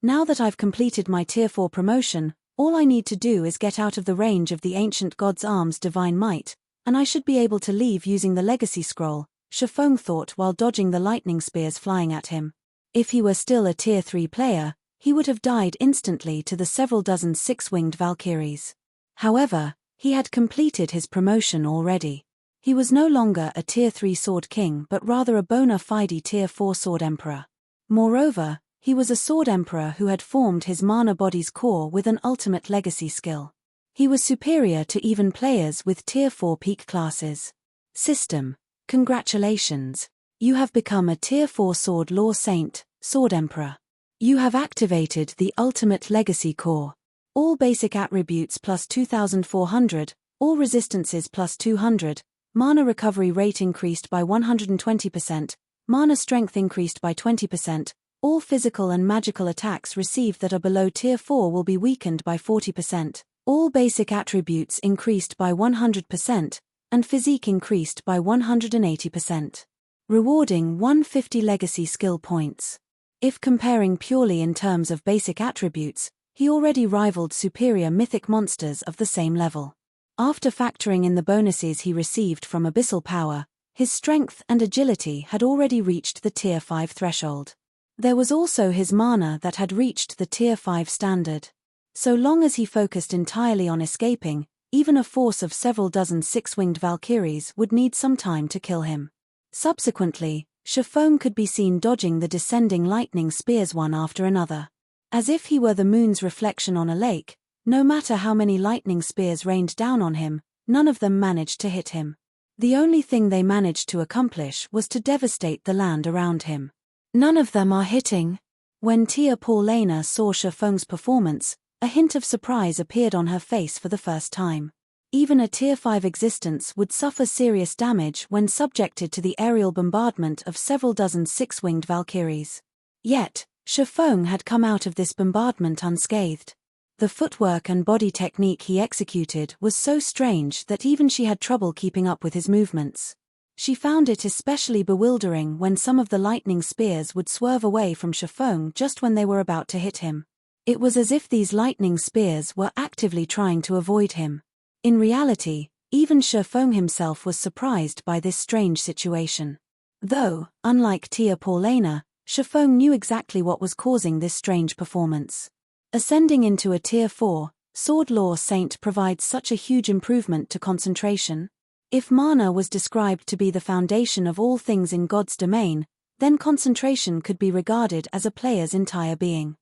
Now that I've completed my Tier 4 promotion, all I need to do is get out of the range of the ancient god's arm's divine might, and I should be able to leave using the legacy scroll, Shi Feng thought while dodging the lightning spears flying at him. If he were still a Tier 3 player, he would have died instantly to the several dozen six-winged valkyries. However, he had completed his promotion already. He was no longer a Tier 3 sword king but rather a bona fide Tier 4 sword emperor. Moreover, he was a sword emperor who had formed his mana body's core with an ultimate legacy skill. He was superior to even players with Tier 4 peak classes. System. Congratulations. You have become a Tier 4 sword lore saint, sword emperor. You have activated the ultimate legacy core. All basic attributes plus 2400, all resistances plus 200, mana recovery rate increased by 120%, mana strength increased by 20%, all physical and magical attacks received that are below Tier 4 will be weakened by 40%, all basic attributes increased by 100%, and physique increased by 180%. Rewarding 150 legacy skill points. If comparing purely in terms of basic attributes, he already rivaled superior mythic monsters of the same level. After factoring in the bonuses he received from abyssal power, his strength and agility had already reached the Tier 5 threshold. There was also his mana that had reached the Tier 5 standard. So long as he focused entirely on escaping, even a force of several dozen six-winged valkyries would need some time to kill him. Subsequently, Shi Feng could be seen dodging the descending lightning spears one after another. As if he were the moon's reflection on a lake, no matter how many lightning spears rained down on him, none of them managed to hit him. The only thing they managed to accomplish was to devastate the land around him. None of them are hitting. When Tia Paulina saw Shi Feng's performance, a hint of surprise appeared on her face for the first time. Even a Tier 5 existence would suffer serious damage when subjected to the aerial bombardment of several dozen six-winged valkyries. Yet, Shi Feng had come out of this bombardment unscathed. The footwork and body technique he executed was so strange that even she had trouble keeping up with his movements. She found it especially bewildering when some of the lightning spears would swerve away from Shi Feng just when they were about to hit him. It was as if these lightning spears were actively trying to avoid him. In reality, even Shi Feng himself was surprised by this strange situation. Though, unlike Tia Paulina, Shi Feng knew exactly what was causing this strange performance. Ascending into a Tier 4, Sword Lore Saint provides such a huge improvement to concentration. If mana was described to be the foundation of all things in God's domain, then concentration could be regarded as a player's entire being.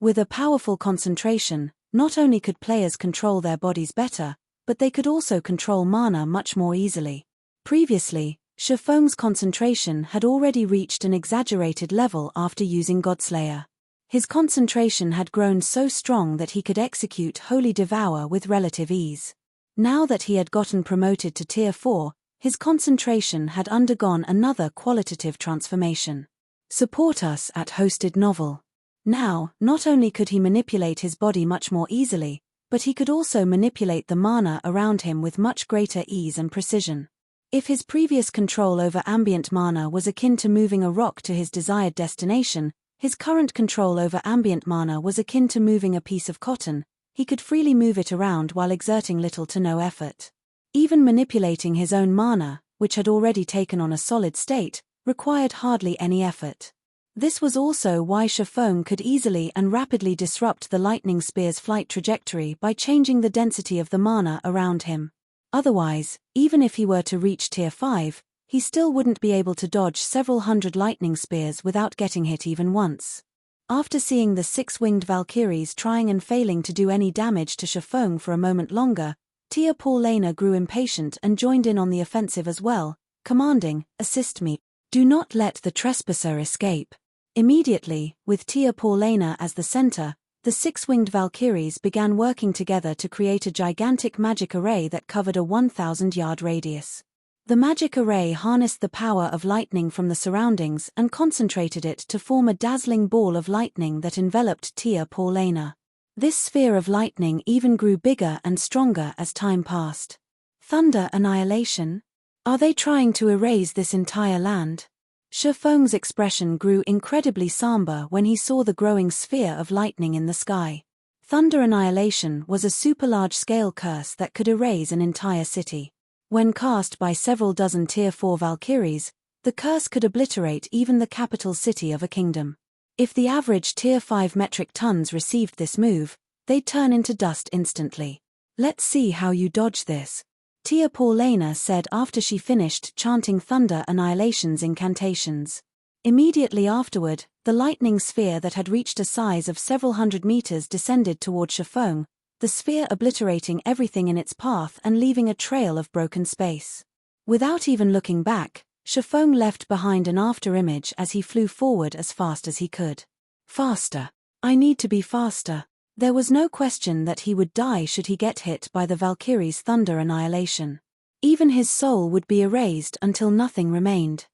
With a powerful concentration, not only could players control their bodies better, but they could also control mana much more easily. Previously, Shi Feng's concentration had already reached an exaggerated level after using Godslayer. His concentration had grown so strong that he could execute Holy Devour with relative ease. Now that he had gotten promoted to Tier 4, his concentration had undergone another qualitative transformation. Support us at Hosted Novel. Now, not only could he manipulate his body much more easily, but he could also manipulate the mana around him with much greater ease and precision. If his previous control over ambient mana was akin to moving a rock to his desired destination, his current control over ambient mana was akin to moving a piece of cotton, he could freely move it around while exerting little to no effort. Even manipulating his own mana, which had already taken on a solid state, required hardly any effort. This was also why Shifeng could easily and rapidly disrupt the lightning spear's flight trajectory by changing the density of the mana around him. Otherwise, even if he were to reach Tier 5, he still wouldn't be able to dodge several hundred lightning spears without getting hit even once. After seeing the six-winged Valkyries trying and failing to do any damage to Shifeng for a moment longer, Tia Paulina grew impatient and joined in on the offensive as well, commanding, "Assist me. Do not let the trespasser escape." Immediately, with Tia Paulina as the center, the six-winged Valkyries began working together to create a gigantic magic array that covered a 1,000-yard radius. The magic array harnessed the power of lightning from the surroundings and concentrated it to form a dazzling ball of lightning that enveloped Tia Paulina. This sphere of lightning even grew bigger and stronger as time passed. Thunder annihilation? Are they trying to erase this entire land? Shifeng's expression grew incredibly somber when he saw the growing sphere of lightning in the sky. Thunder annihilation was a super-large-scale curse that could erase an entire city. When cast by several dozen Tier 4 Valkyries, the curse could obliterate even the capital city of a kingdom. If the average Tier 5 metric tons received this move, they'd turn into dust instantly. "Let's see how you dodge this," Tia Paulina said after she finished chanting Thunder Annihilation's incantations. Immediately afterward, the lightning sphere that had reached a size of several hundred meters descended toward Shifeng, the sphere obliterating everything in its path and leaving a trail of broken space. Without even looking back, Shifeng left behind an afterimage as he flew forward as fast as he could. Faster. I need to be faster. There was no question that he would die should he get hit by the Valkyrie's Thunder Annihilation. Even his soul would be erased until nothing remained.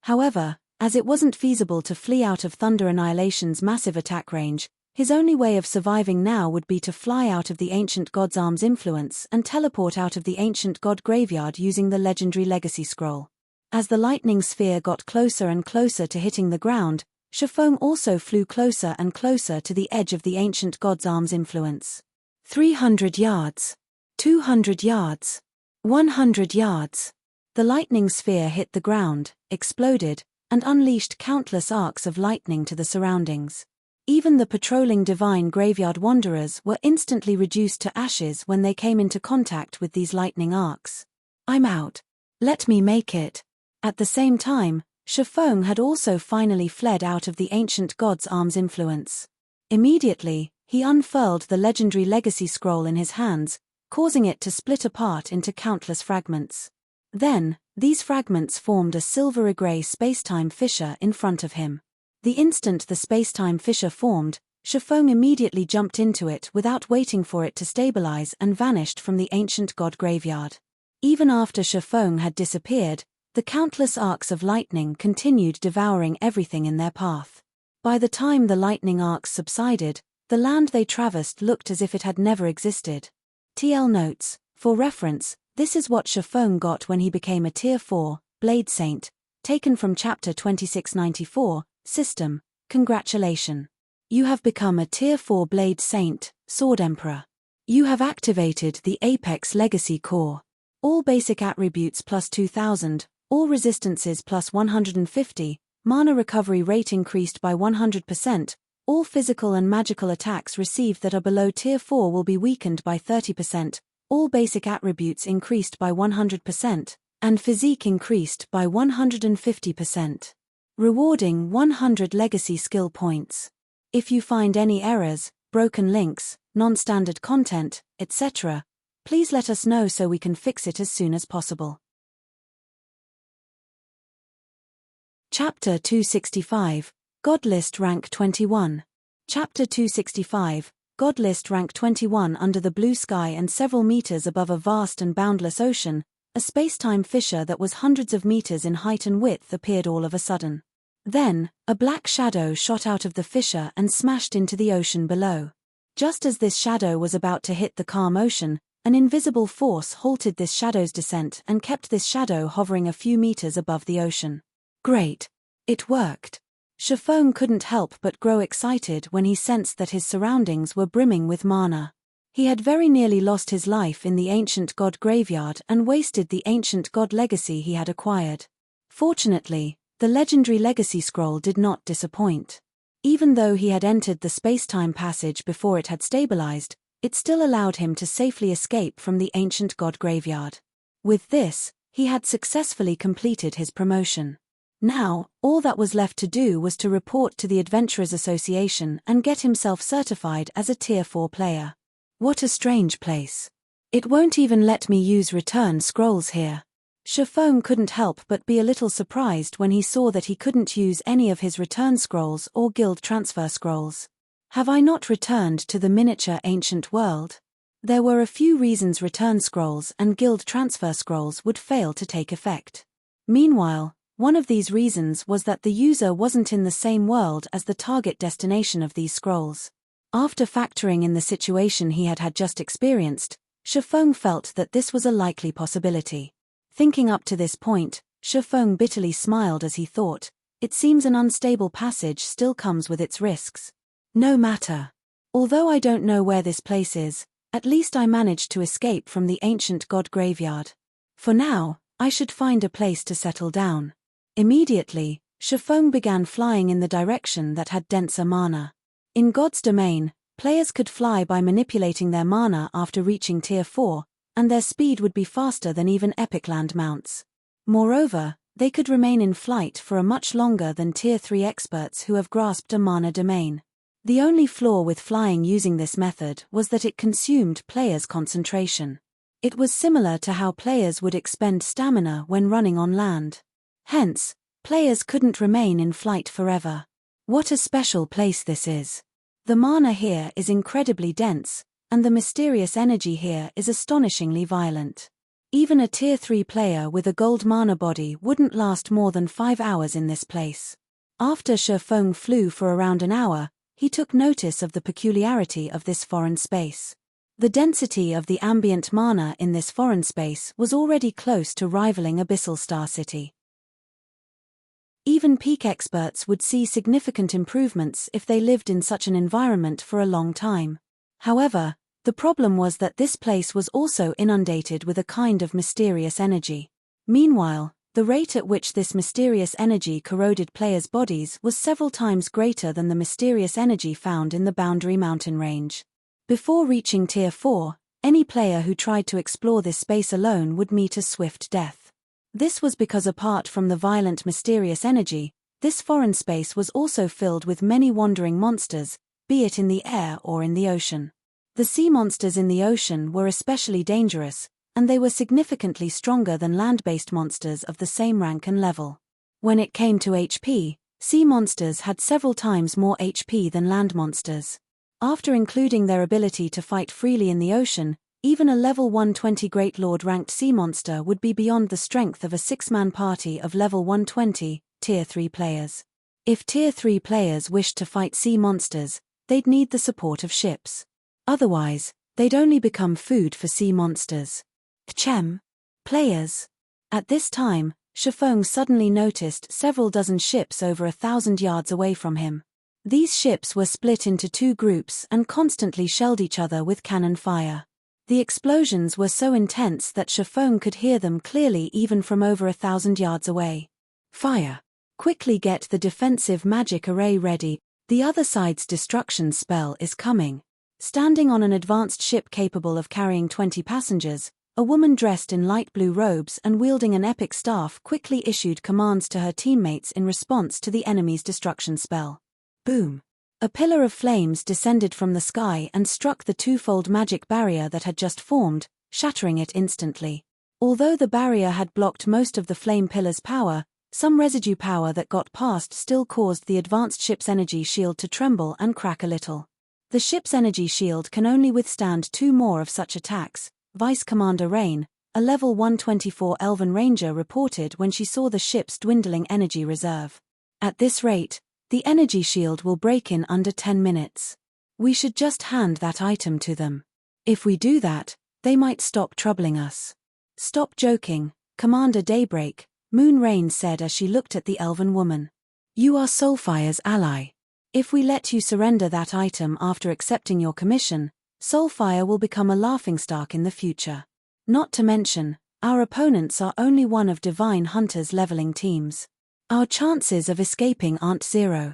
However, as it wasn't feasible to flee out of Thunder Annihilation's massive attack range, his only way of surviving now would be to fly out of the Ancient God's arm's influence and teleport out of the Ancient God graveyard using the legendary Legacy Scroll. As the lightning sphere got closer and closer to hitting the ground, Shifeng also flew closer and closer to the edge of the Ancient God's arm's influence. 300 yards. 200 yards. 100 yards. The lightning sphere hit the ground, exploded, and unleashed countless arcs of lightning to the surroundings. Even the patrolling divine graveyard wanderers were instantly reduced to ashes when they came into contact with these lightning arcs. "I'm out. Let me make it." At the same time, Shifeng had also finally fled out of the Ancient God's arm's influence. Immediately, he unfurled the legendary Legacy Scroll in his hands, causing it to split apart into countless fragments. Then, these fragments formed a silvery-gray space-time fissure in front of him. The instant the space-time fissure formed, Shifeng immediately jumped into it without waiting for it to stabilize and vanished from the Ancient God graveyard. Even after Shifeng had disappeared, the countless arcs of lightning continued devouring everything in their path. By the time the lightning arcs subsided, the land they traversed looked as if it had never existed. TL notes, for reference, this is what Shifeng got when he became a Tier 4 Blade Saint, taken from Chapter 2694, System. Congratulations. You have become a Tier 4 Blade Saint, Sword Emperor. You have activated the Apex Legacy Core. All basic attributes plus 2000, all resistances plus 150, mana recovery rate increased by 100%, all physical and magical attacks received that are below Tier 4 will be weakened by 30%, all basic attributes increased by 100%, and physique increased by 150%. Rewarding 100 legacy skill points. If you find any errors, broken links, non-standard content, etc., please let us know so we can fix it as soon as possible. Chapter 265, God List Rank 21. Chapter 265, God List Rank 21. Under the blue sky and several meters above a vast and boundless ocean, a space-time fissure that was hundreds of meters in height and width appeared all of a sudden. Then, a black shadow shot out of the fissure and smashed into the ocean below. Just as this shadow was about to hit the calm ocean, an invisible force halted this shadow's descent and kept this shadow hovering a few meters above the ocean. Great. It worked. Shifeng couldn't help but grow excited when he sensed that his surroundings were brimming with mana. He had very nearly lost his life in the ancient god graveyard and wasted the ancient god legacy he had acquired. Fortunately, the legendary legacy scroll did not disappoint. Even though he had entered the space-time passage before it had stabilized, it still allowed him to safely escape from the ancient god graveyard. With this, he had successfully completed his promotion. Now, all that was left to do was to report to the Adventurers Association and get himself certified as a Tier 4 player. What a strange place. It won't even let me use return scrolls here. Shifeng couldn't help but be a little surprised when he saw that he couldn't use any of his return scrolls or guild transfer scrolls. Have I not returned to the miniature ancient world? There were a few reasons return scrolls and guild transfer scrolls would fail to take effect. Meanwhile, one of these reasons was that the user wasn't in the same world as the target destination of these scrolls. After factoring in the situation he had just experienced, Shifeng felt that this was a likely possibility. Thinking up to this point, Shifeng bitterly smiled as he thought, it seems an unstable passage still comes with its risks. No matter. Although I don't know where this place is, at least I managed to escape from the ancient god graveyard. For now, I should find a place to settle down. Immediately, Shifeng began flying in the direction that had denser mana. In God's domain, players could fly by manipulating their mana after reaching Tier 4, and their speed would be faster than even epic land mounts. Moreover, they could remain in flight for a much longer than Tier 3 experts who have grasped a mana domain. The only flaw with flying using this method was that it consumed players' concentration. It was similar to how players would expend stamina when running on land. Hence, players couldn't remain in flight forever. What a special place this is. The mana here is incredibly dense, and the mysterious energy here is astonishingly violent. Even a Tier 3 player with a gold mana body wouldn't last more than 5 hours in this place. After Shifeng flew for around an hour, he took notice of the peculiarity of this foreign space. The density of the ambient mana in this foreign space was already close to rivaling Abyssal Star City. Even peak experts would see significant improvements if they lived in such an environment for a long time. However, the problem was that this place was also inundated with a kind of mysterious energy. Meanwhile, the rate at which this mysterious energy corroded players' bodies was several times greater than the mysterious energy found in the Boundary Mountain Range. Before reaching Tier 4, any player who tried to explore this space alone would meet a swift death. This was because apart from the violent mysterious energy, this foreign space was also filled with many wandering monsters, be it in the air or in the ocean. The sea monsters in the ocean were especially dangerous, and they were significantly stronger than land-based monsters of the same rank and level. When it came to HP, sea monsters had several times more HP than land monsters. After including their ability to fight freely in the ocean, even a level 120 Great Lord ranked sea monster would be beyond the strength of a 6-man party of level 120, Tier 3 players. If Tier 3 players wished to fight sea monsters, they'd need the support of ships. Otherwise, they'd only become food for sea monsters. Tchem. Players. At this time, Shifeng suddenly noticed several dozen ships over 1,000 yards away from him. These ships were split into 2 groups and constantly shelled each other with cannon fire. The explosions were so intense that Shifeng could hear them clearly even from over 1,000 yards away. Fire. Quickly get the defensive magic array ready, the other side's destruction spell is coming. Standing on an advanced ship capable of carrying 20 passengers, a woman dressed in light blue robes and wielding an epic staff quickly issued commands to her teammates in response to the enemy's destruction spell. Boom. A pillar of flames descended from the sky and struck the twofold magic barrier that had just formed, shattering it instantly. Although the barrier had blocked most of the flame pillar's power, some residue power that got past still caused the advanced ship's energy shield to tremble and crack a little. The ship's energy shield can only withstand 2 more of such attacks, Vice Commander Rain, a level 124 Elven Ranger reported when she saw the ship's dwindling energy reserve. At this rate, the energy shield will break in under 10 minutes. We should just hand that item to them. If we do that, they might stop troubling us. Stop joking, Commander Daybreak, Moon Rain said as she looked at the elven woman. You are Soulfire's ally. If we let you surrender that item after accepting your commission, Soulfire will become a laughingstock in the future. Not to mention, our opponents are only one of Divine Hunter's leveling teams. Our chances of escaping aren't zero.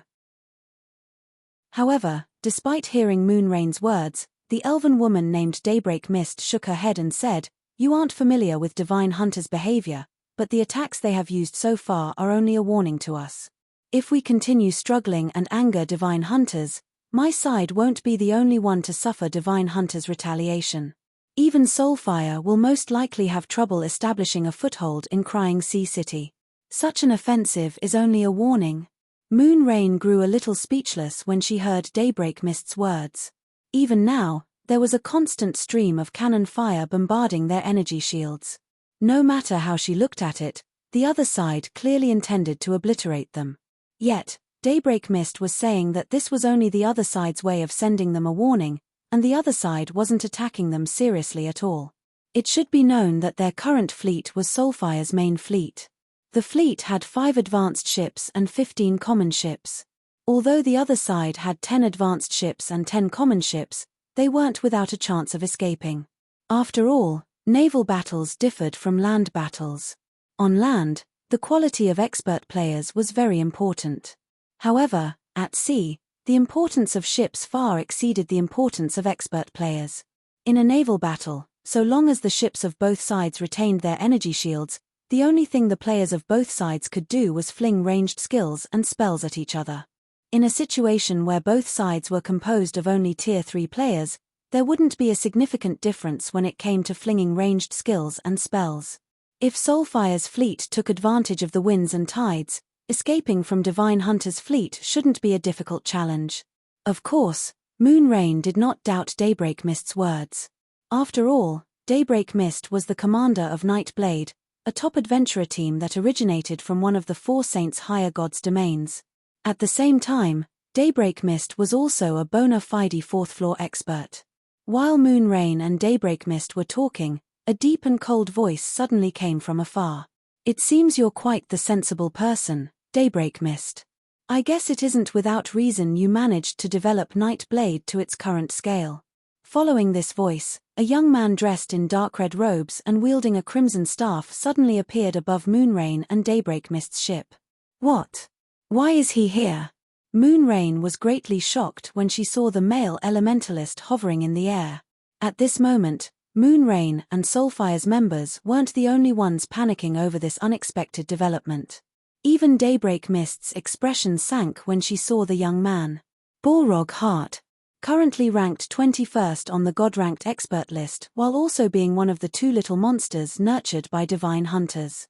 However, despite hearing Moonrain's words, the elven woman named Daybreak Mist shook her head and said, "You aren't familiar with Divine Hunter's behavior, but the attacks they have used so far are only a warning to us. If we continue struggling and anger Divine Hunters, my side won't be the only one to suffer Divine Hunter's retaliation. Even Soulfire will most likely have trouble establishing a foothold in Crying Sea City. Such an offensive is only a warning." Moonrain grew a little speechless when she heard Daybreak Mist's words. Even now, there was a constant stream of cannon fire bombarding their energy shields. No matter how she looked at it, the other side clearly intended to obliterate them. Yet, Daybreak Mist was saying that this was only the other side's way of sending them a warning, and the other side wasn't attacking them seriously at all. It should be known that their current fleet was Soulfire's main fleet. The fleet had 5 advanced ships and 15 common ships. Although the other side had 10 advanced ships and 10 common ships, they weren't without a chance of escaping. After all, naval battles differed from land battles. On land, the quality of expert players was very important. However, at sea, the importance of ships far exceeded the importance of expert players. In a naval battle, so long as the ships of both sides retained their energy shields, the only thing the players of both sides could do was fling ranged skills and spells at each other. In a situation where both sides were composed of only Tier 3 players, there wouldn't be a significant difference when it came to flinging ranged skills and spells. If Soulfire's fleet took advantage of the winds and tides, escaping from Divine Hunter's fleet shouldn't be a difficult challenge. Of course, Moonrain did not doubt Daybreak Mist's words. After all, Daybreak Mist was the commander of Nightblade, a top adventurer team that originated from one of the Four Saints' higher gods' domains. At the same time, Daybreak Mist was also a bona fide 4th floor expert. While Moonrain and Daybreak Mist were talking, a deep and cold voice suddenly came from afar. "It seems you're quite the sensible person, Daybreak Mist. I guess it isn't without reason you managed to develop Nightblade to its current scale." Following this voice, a young man dressed in dark red robes and wielding a crimson staff suddenly appeared above Moonrain and Daybreak Mist's ship. "What? Why is he here?" Moonrain was greatly shocked when she saw the male elementalist hovering in the air. At this moment, Moonrain and Soulfire's members weren't the only ones panicking over this unexpected development. Even Daybreak Mist's expression sank when she saw the young man. Balrog Hart, currently ranked 21st on the God-ranked expert list while also being one of the 2 little monsters nurtured by Divine Hunters.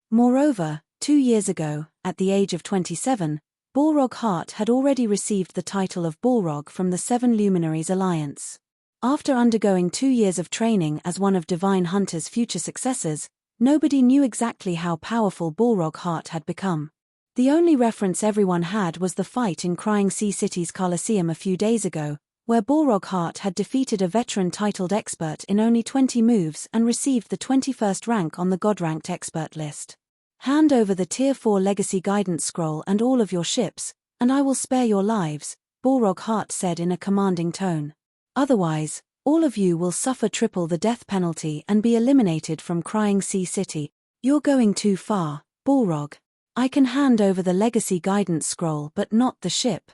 Moreover, 2 years ago, at the age of 27, Balrog Hart had already received the title of Balrog from the 7 Luminaries Alliance. After undergoing 2 years of training as one of Divine Hunter's future successors, nobody knew exactly how powerful Balrog Hart had become. The only reference everyone had was the fight in Crying Sea City's Colosseum a few days ago, where Balrog Hart had defeated a veteran-titled expert in only 20 moves and received the 21st rank on the God-ranked expert list. "Hand over the Tier 4 Legacy Guidance Scroll and all of your ships, and I will spare your lives," Balrog Hart said in a commanding tone. "Otherwise, all of you will suffer triple the death penalty and be eliminated from Crying Sea City. You're going too far, Balrog. I can hand over the Legacy Guidance Scroll but not the ship.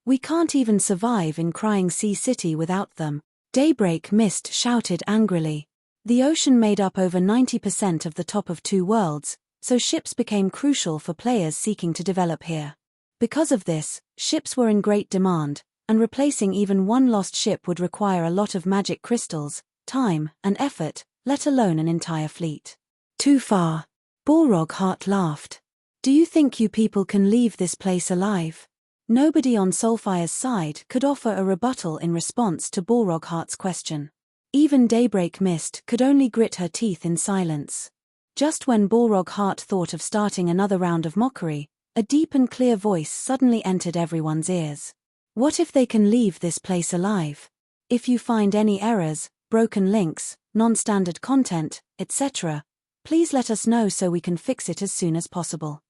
We can't even survive in Crying Sea City without them," Daybreak Mist shouted angrily. The ocean made up over 90% of the top of 2 worlds, so ships became crucial for players seeking to develop here. Because of this, ships were in great demand, and replacing even one lost ship would require a lot of magic crystals, time, and effort, let alone an entire fleet. "Too far." Balrog Hart laughed. "Do you think you people can leave this place alive?" Nobody on Soulfire's side could offer a rebuttal in response to Balrog Hart's question. Even Daybreak Mist could only grit her teeth in silence. Just when Balrog Hart thought of starting another round of mockery, a deep and clear voice suddenly entered everyone's ears. "What if they can leave this place alive? If you find any errors, broken links, non-standard content, etc., please let us know so we can fix it as soon as possible."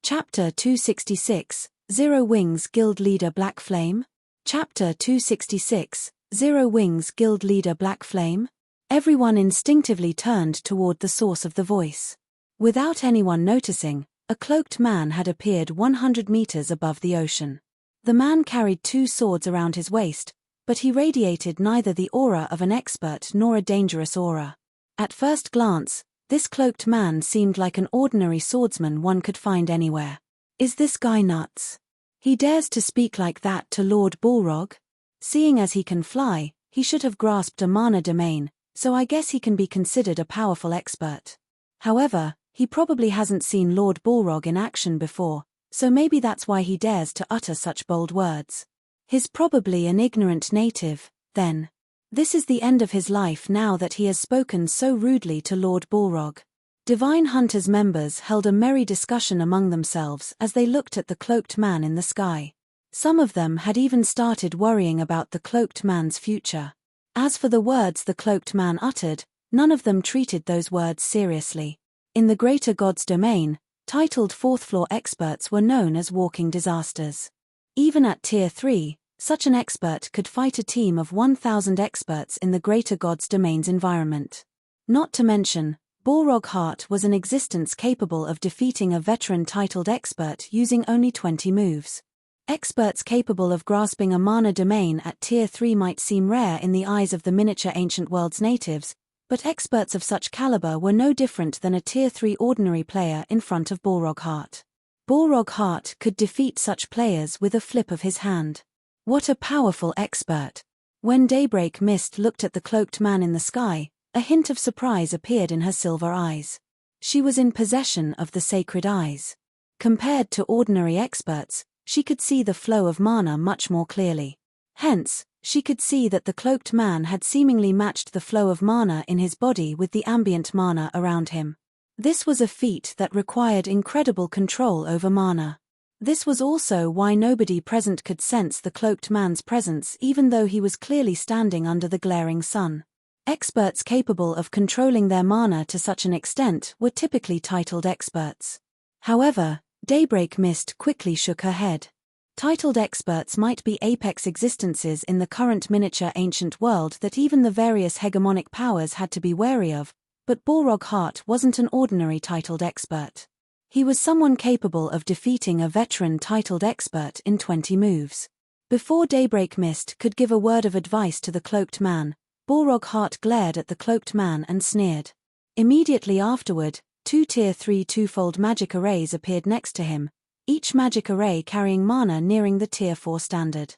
Chapter 266, Zero Wings Guild Leader Black Flame? Chapter 266, Zero Wings Guild Leader Black Flame? Everyone instinctively turned toward the source of the voice. Without anyone noticing, a cloaked man had appeared 100 meters above the ocean. The man carried 2 swords around his waist, but he radiated neither the aura of an expert nor a dangerous aura. At first glance, this cloaked man seemed like an ordinary swordsman one could find anywhere. Is this guy nuts? He dares to speak like that to Lord Balrog? Seeing as he can fly, he should have grasped a mana domain, so I guess he can be considered a powerful expert. However, he probably hasn't seen Lord Balrog in action before, so maybe that's why he dares to utter such bold words. He's probably an ignorant native, then. This is the end of his life now that he has spoken so rudely to Lord Balrog. Divine Hunters members held a merry discussion among themselves as they looked at the cloaked man in the sky. Some of them had even started worrying about the cloaked man's future. As for the words the cloaked man uttered, none of them treated those words seriously. In the greater god's domain, titled 4th floor experts were known as walking disasters. Even at Tier 3, such an expert could fight a team of 1,000 experts in the greater god's domain's environment. Not to mention, Balrog Heart was an existence capable of defeating a veteran titled expert using only 20 moves. Experts capable of grasping a mana domain at Tier 3 might seem rare in the eyes of the miniature ancient world's natives, but experts of such caliber were no different than a Tier 3 ordinary player in front of Balrog Heart. Balrog Heart could defeat such players with a flip of his hand. What a powerful expert! When Daybreak Mist looked at the cloaked man in the sky, a hint of surprise appeared in her silver eyes. She was in possession of the sacred eyes. Compared to ordinary experts, she could see the flow of mana much more clearly. Hence, she could see that the cloaked man had seemingly matched the flow of mana in his body with the ambient mana around him. This was a feat that required incredible control over mana. This was also why nobody present could sense the cloaked man's presence even though he was clearly standing under the glaring sun. Experts capable of controlling their mana to such an extent were typically titled experts. However, Daybreak Mist quickly shook her head. Titled experts might be apex existences in the current miniature ancient world that even the various hegemonic powers had to be wary of, but Balrog Heart wasn't an ordinary titled expert. He was someone capable of defeating a veteran titled expert in 20 moves. Before Daybreak Mist could give a word of advice to the cloaked man, Balrog Heart glared at the cloaked man and sneered. Immediately afterward, 2 Tier 3 twofold magic arrays appeared next to him, each magic array carrying mana nearing the Tier 4 standard.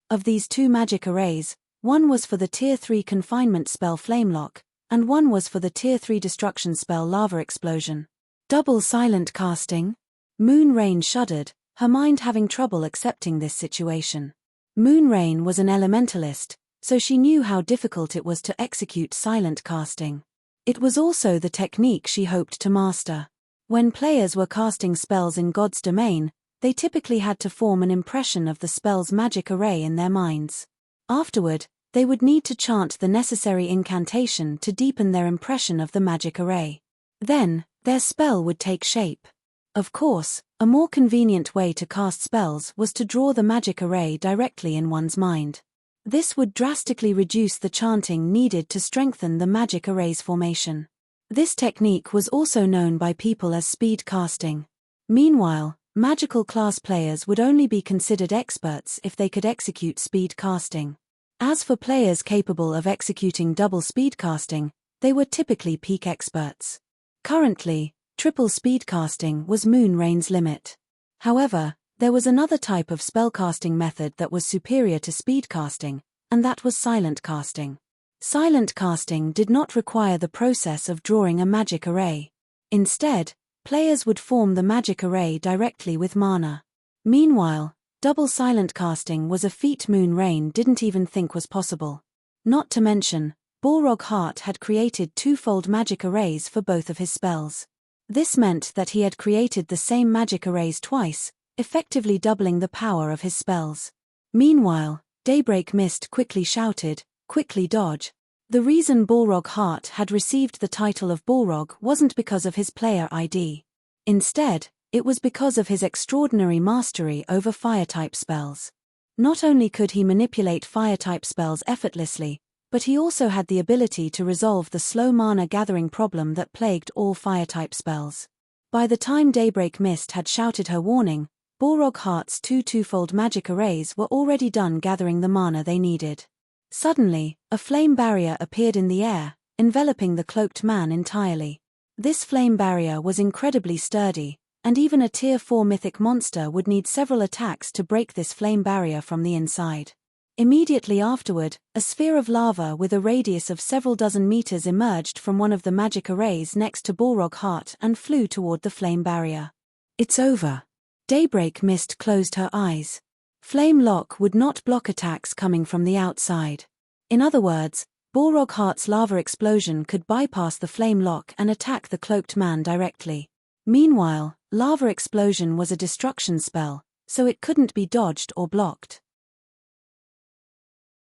Of these 2 magic arrays, one was for the Tier 3 confinement spell Flamelock, and one was for the Tier 3 destruction spell Lava Explosion. Double silent casting? Moonrain shuddered, her mind having trouble accepting this situation. Moonrain was an elementalist, so she knew how difficult it was to execute silent casting. It was also the technique she hoped to master. When players were casting spells in God's domain, they typically had to form an impression of the spell's magic array in their minds. Afterward, they would need to chant the necessary incantation to deepen their impression of the magic array. Then, their spell would take shape. Of course, a more convenient way to cast spells was to draw the magic array directly in one's mind. This would drastically reduce the chanting needed to strengthen the magic array's formation. This technique was also known by people as speed casting. Meanwhile, magical class players would only be considered experts if they could execute speed casting. As for players capable of executing double speed casting, they were typically peak experts. Currently, triple speed casting was Moonrain's limit. However, there was another type of spellcasting method that was superior to speed casting, and that was silent casting. Silent casting did not require the process of drawing a magic array. Instead, players would form the magic array directly with mana. Meanwhile, double silent casting was a feat Moonrain didn't even think was possible. Not to mention, Balrog Heart had created twofold magic arrays for both of his spells. This meant that he had created the same magic arrays twice, effectively doubling the power of his spells. Meanwhile, Daybreak Mist quickly shouted, "Quickly dodge." The reason Balrog Heart had received the title of Balrog wasn't because of his player ID. Instead, it was because of his extraordinary mastery over fire-type spells. Not only could he manipulate fire-type spells effortlessly, but he also had the ability to resolve the slow mana gathering problem that plagued all fire-type spells. By the time Daybreak Mist had shouted her warning, Balrog Heart's two twofold magic arrays were already done gathering the mana they needed. Suddenly, a flame barrier appeared in the air, enveloping the cloaked man entirely. This flame barrier was incredibly sturdy, and even a Tier 4 mythic monster would need several attacks to break this flame barrier from the inside. Immediately afterward, a sphere of lava with a radius of several dozen meters emerged from one of the magic arrays next to Balrog Heart and flew toward the flame barrier. It's over. Daybreak Mist closed her eyes. Flame Lock would not block attacks coming from the outside. In other words, Balrog Heart's lava explosion could bypass the Flame Lock and attack the cloaked man directly. Meanwhile, Lava Explosion was a destruction spell, so it couldn't be dodged or blocked.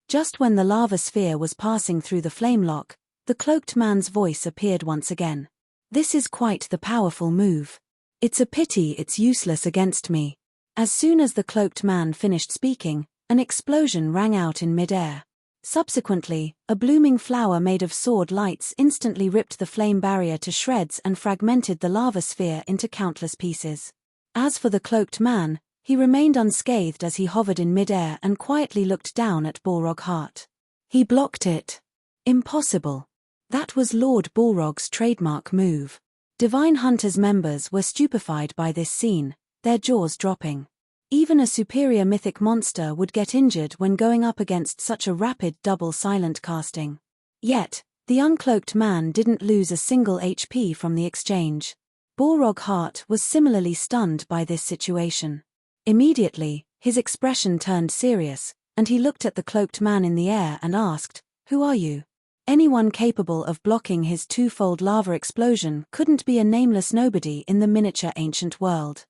Just when the lava sphere was passing through the flame lock, the cloaked man's voice appeared once again. This is quite the powerful move. It's a pity it's useless against me. As soon as the cloaked man finished speaking, an explosion rang out in midair. Subsequently, a blooming flower made of sword lights instantly ripped the flame barrier to shreds and fragmented the lava sphere into countless pieces. As for the cloaked man, he remained unscathed as he hovered in midair and quietly looked down at Balrog Heart. He blocked it. Impossible. That was Lord Balrog's trademark move. Divine Hunters members were stupefied by this scene, their jaws dropping. Even a superior mythic monster would get injured when going up against such a rapid double silent casting. Yet, the uncloaked man didn't lose a single HP from the exchange. Balrog Heart was similarly stunned by this situation. Immediately, his expression turned serious, and he looked at the cloaked man in the air and asked, "Who are you?" Anyone capable of blocking his twofold lava explosion couldn't be a nameless nobody in the miniature ancient world.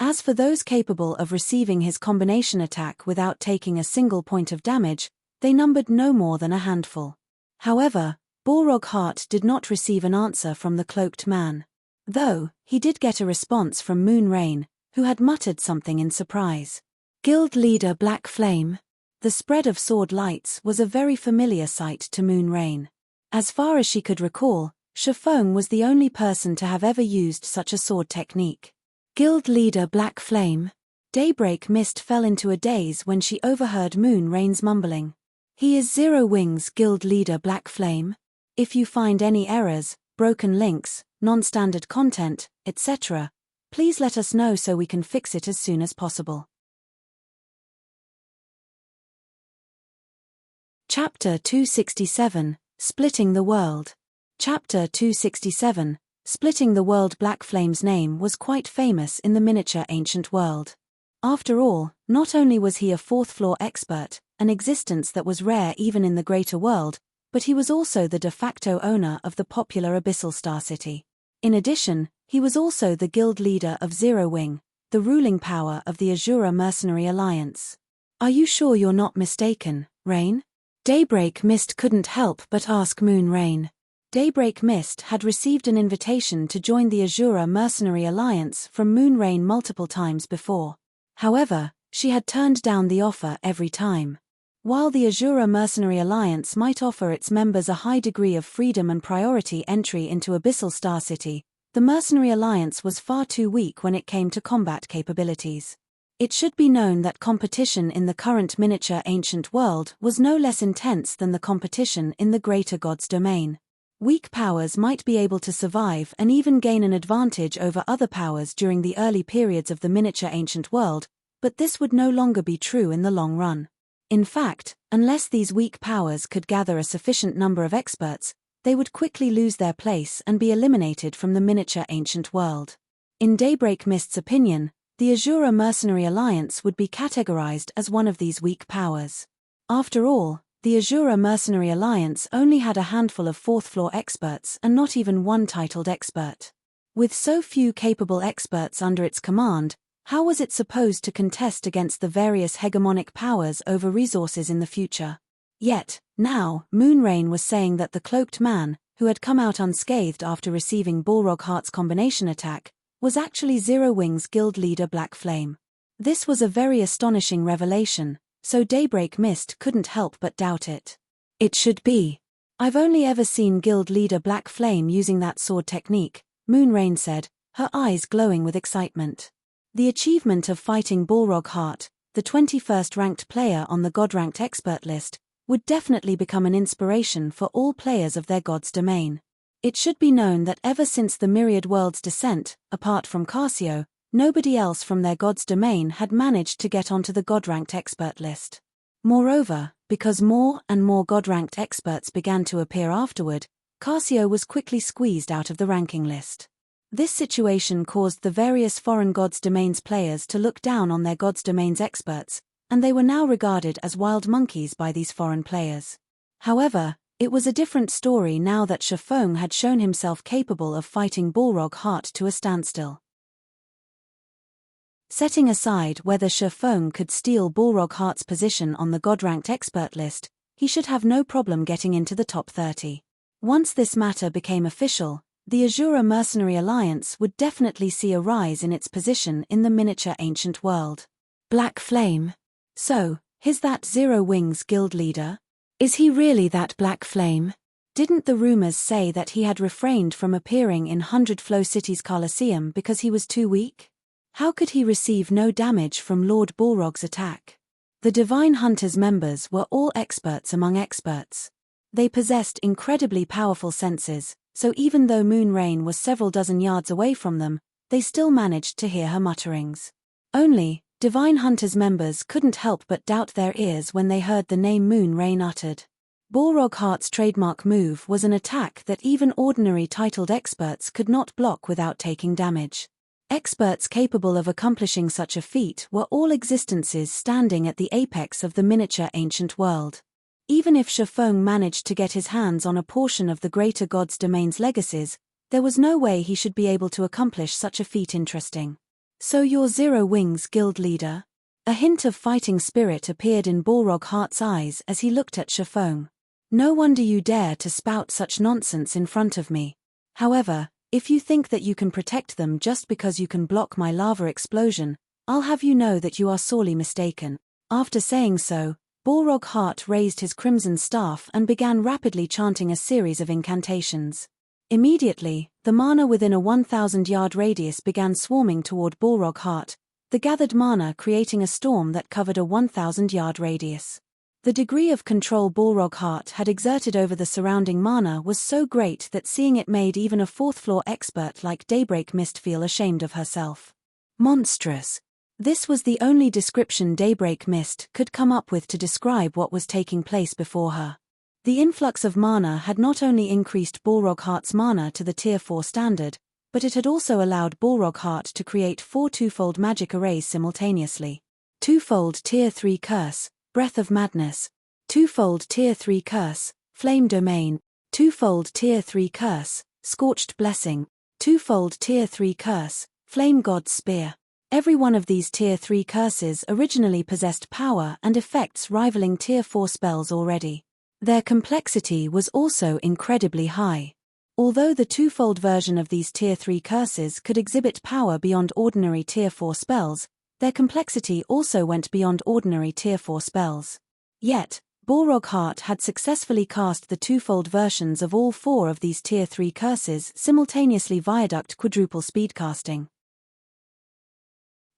As for those capable of receiving his combination attack without taking a single point of damage, they numbered no more than a handful. However, Balrog Heart did not receive an answer from the cloaked man. Though, he did get a response from Moonrain, who had muttered something in surprise. Guild leader Black Flame. The spread of sword lights was a very familiar sight to Moonrain. As far as she could recall, Shafong was the only person to have ever used such a sword technique. Guild leader Black Flame. Daybreak Mist fell into a daze when she overheard Moonrain's mumbling. He is Zero Wings Guild leader Black Flame. If you find any errors, broken links, non-standard content, etc., please let us know so we can fix it as soon as possible. Chapter 267, Splitting the World. Chapter 267, Splitting the World. Black Flame's name was quite famous in the miniature ancient world. After all, not only was he a fourth-floor expert, an existence that was rare even in the greater world, but he was also the de facto owner of the popular Abyssal Star City. In addition, he was also the guild leader of Zero Wing, the ruling power of the Azura Mercenary Alliance. Are you sure you're not mistaken, Rain? Daybreak Mist couldn't help but ask Moonrain. Daybreak Mist had received an invitation to join the Azura Mercenary Alliance from Moonrain multiple times before. However, she had turned down the offer every time. While the Azura Mercenary Alliance might offer its members a high degree of freedom and priority entry into Abyssal Star City, the Mercenary Alliance was far too weak when it came to combat capabilities. It should be known that competition in the current miniature ancient world was no less intense than the competition in the greater gods domain. Weak powers might be able to survive and even gain an advantage over other powers during the early periods of the miniature ancient world, but this would no longer be true in the long run. In fact, unless these weak powers could gather a sufficient number of experts, they would quickly lose their place and be eliminated from the miniature ancient world. In Daybreak Mist's opinion, the Azura Mercenary Alliance would be categorized as one of these weak powers. After all, the Azura Mercenary Alliance only had a handful of fourth-floor experts and not even one titled expert. With so few capable experts under its command, how was it supposed to contest against the various hegemonic powers over resources in the future? Yet, now, Moonrain was saying that the cloaked man, who had come out unscathed after receiving Balrog Heart's combination attack, was actually Zero Wings guild leader Black Flame. This was a very astonishing revelation, so Daybreak Mist couldn't help but doubt it. It should be. I've only ever seen guild leader Black Flame using that sword technique, Moonrain said, her eyes glowing with excitement. The achievement of fighting Balrog Heart, the 21st ranked player on the God-ranked expert list, would definitely become an inspiration for all players of their god's domain. It should be known that ever since the Myriad Worlds descent, apart from Cassio, nobody else from their god's domain had managed to get onto the God-ranked expert list. Moreover, because more and more God-ranked experts began to appear afterward, Cassio was quickly squeezed out of the ranking list. This situation caused the various foreign gods' domains players to look down on their gods' domains experts, and they were now regarded as wild monkeys by these foreign players. However, it was a different story now that Shifeng had shown himself capable of fighting Balrog Heart to a standstill. Setting aside whether Shifeng could steal Balrog Heart's position on the God-ranked expert list, he should have no problem getting into the top 30. Once this matter became official, the Azura Mercenary Alliance would definitely see a rise in its position in the miniature ancient world. Black Flame. So, is that Zero Wings guild leader? Is he really that Black Flame? Didn't the rumors say that he had refrained from appearing in 100 Flow City's Colosseum because he was too weak? How could he receive no damage from Lord Balrog's attack? The Divine Hunters members were all experts among experts. They possessed incredibly powerful senses, so even though Moonrain was several dozen yards away from them, they still managed to hear her mutterings. Only, Divine Hunters members couldn't help but doubt their ears when they heard the name Moonrain uttered. Balrog Heart's trademark move was an attack that even ordinary titled experts could not block without taking damage. Experts capable of accomplishing such a feat were all existences standing at the apex of the miniature ancient world. Even if Shifeng managed to get his hands on a portion of the greater god's domain's legacies, there was no way he should be able to accomplish such a feat. Interesting. So you're Zero Wings guild leader? A hint of fighting spirit appeared in Balrog Heart's eyes as he looked at Shifeng. No wonder you dare to spout such nonsense in front of me. However, if you think that you can protect them just because you can block my lava explosion, I'll have you know that you are sorely mistaken. After saying so, Balrog Heart raised his crimson staff and began rapidly chanting a series of incantations. Immediately, the mana within a 1,000-yard radius began swarming toward Balrog Heart, the gathered mana creating a storm that covered a 1,000-yard radius. The degree of control Balrog Heart had exerted over the surrounding mana was so great that seeing it made even a fourth-floor expert like Daybreak Mist feel ashamed of herself. Monstrous. This was the only description Daybreak Mist could come up with to describe what was taking place before her. The influx of mana had not only increased Balrog Heart's mana to the Tier 4 standard, but it had also allowed Balrog Heart to create 4 twofold magic arrays simultaneously. Twofold Tier 3 Curse, Breath of Madness. Twofold Tier 3 Curse, Flame Domain. Twofold Tier 3 Curse, Scorched Blessing. Twofold Tier 3 Curse, Flame God's Spear. Every one of these Tier 3 curses originally possessed power and effects rivaling Tier 4 spells already. Their complexity was also incredibly high. Although the twofold version of these Tier 3 curses could exhibit power beyond ordinary Tier 4 spells, their complexity also went beyond ordinary Tier 4 spells. Yet, Balrog Heart had successfully cast the twofold versions of all 4 of these Tier 3 curses simultaneously viaduct quadruple speedcasting.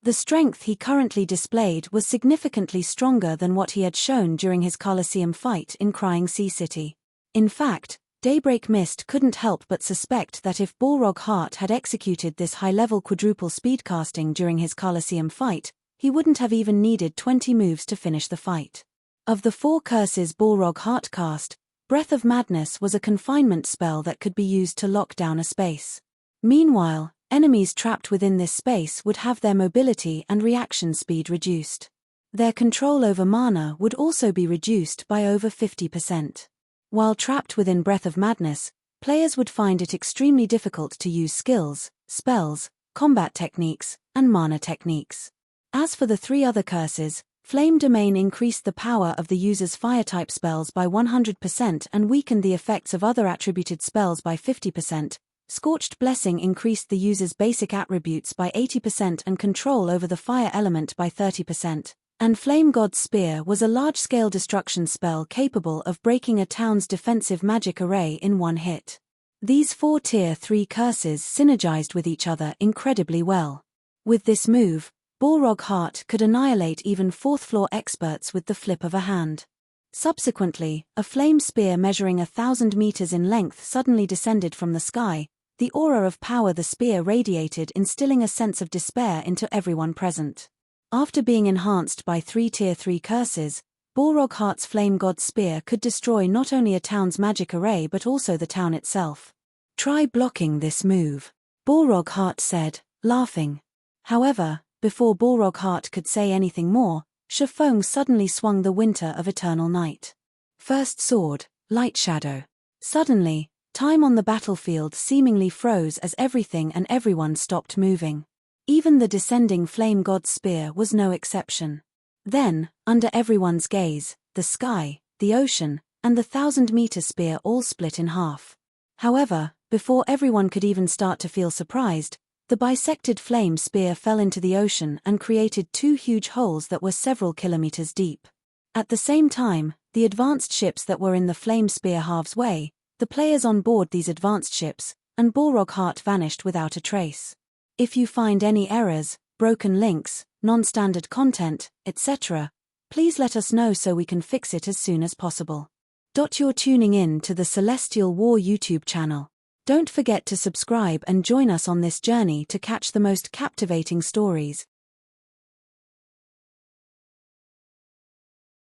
The strength he currently displayed was significantly stronger than what he had shown during his Colosseum fight in Crying Sea City. In fact, Daybreak Mist couldn't help but suspect that if Balrog Heart had executed this high-level quadruple speedcasting during his Colosseum fight, he wouldn't have even needed 20 moves to finish the fight. Of the 4 curses Balrog Heart cast, Breath of Madness was a confinement spell that could be used to lock down a space. Meanwhile, enemies trapped within this space would have their mobility and reaction speed reduced. Their control over mana would also be reduced by over 50%. While trapped within Breath of Madness, players would find it extremely difficult to use skills, spells, combat techniques, and mana techniques. As for the 3 other curses, Flame Domain increased the power of the user's fire-type spells by 100% and weakened the effects of other attributed spells by 50%, Scorched Blessing increased the user's basic attributes by 80% and control over the fire element by 30%. And Flame God's Spear was a large-scale destruction spell capable of breaking a town's defensive magic array in one hit. These 4 Tier 3 curses synergized with each other incredibly well. With this move, Balrog Heart could annihilate even 4th-floor experts with the flip of a hand. Subsequently, a flame spear measuring 1,000 meters in length suddenly descended from the sky, the aura of power the spear radiated instilling a sense of despair into everyone present. After being enhanced by 3 Tier 3 curses, Balrog Heart's Flame God's Spear could destroy not only a town's magic array but also the town itself. "Try blocking this move," Balrog Heart said, laughing. However, before Balrog Heart could say anything more, Shafong suddenly swung the Winter of Eternal Night. First Sword, Light Shadow. Suddenly, time on the battlefield seemingly froze as everything and everyone stopped moving. Even the descending Flame God's Spear was no exception. Then, under everyone's gaze, the sky, the ocean, and the 1,000-meter spear all split in half. However, before everyone could even start to feel surprised, the bisected flame spear fell into the ocean and created 2 huge holes that were several kilometers deep. At the same time, the advanced ships that were in the flame spear halves way, the players on board these advanced ships, and Balrog Heart vanished without a trace. If you find any errors, broken links, non-standard content, etc., please let us know so we can fix it as soon as possible. You're tuning in to the Celestial War YouTube channel. Don't forget to subscribe and join us on this journey to catch the most captivating stories,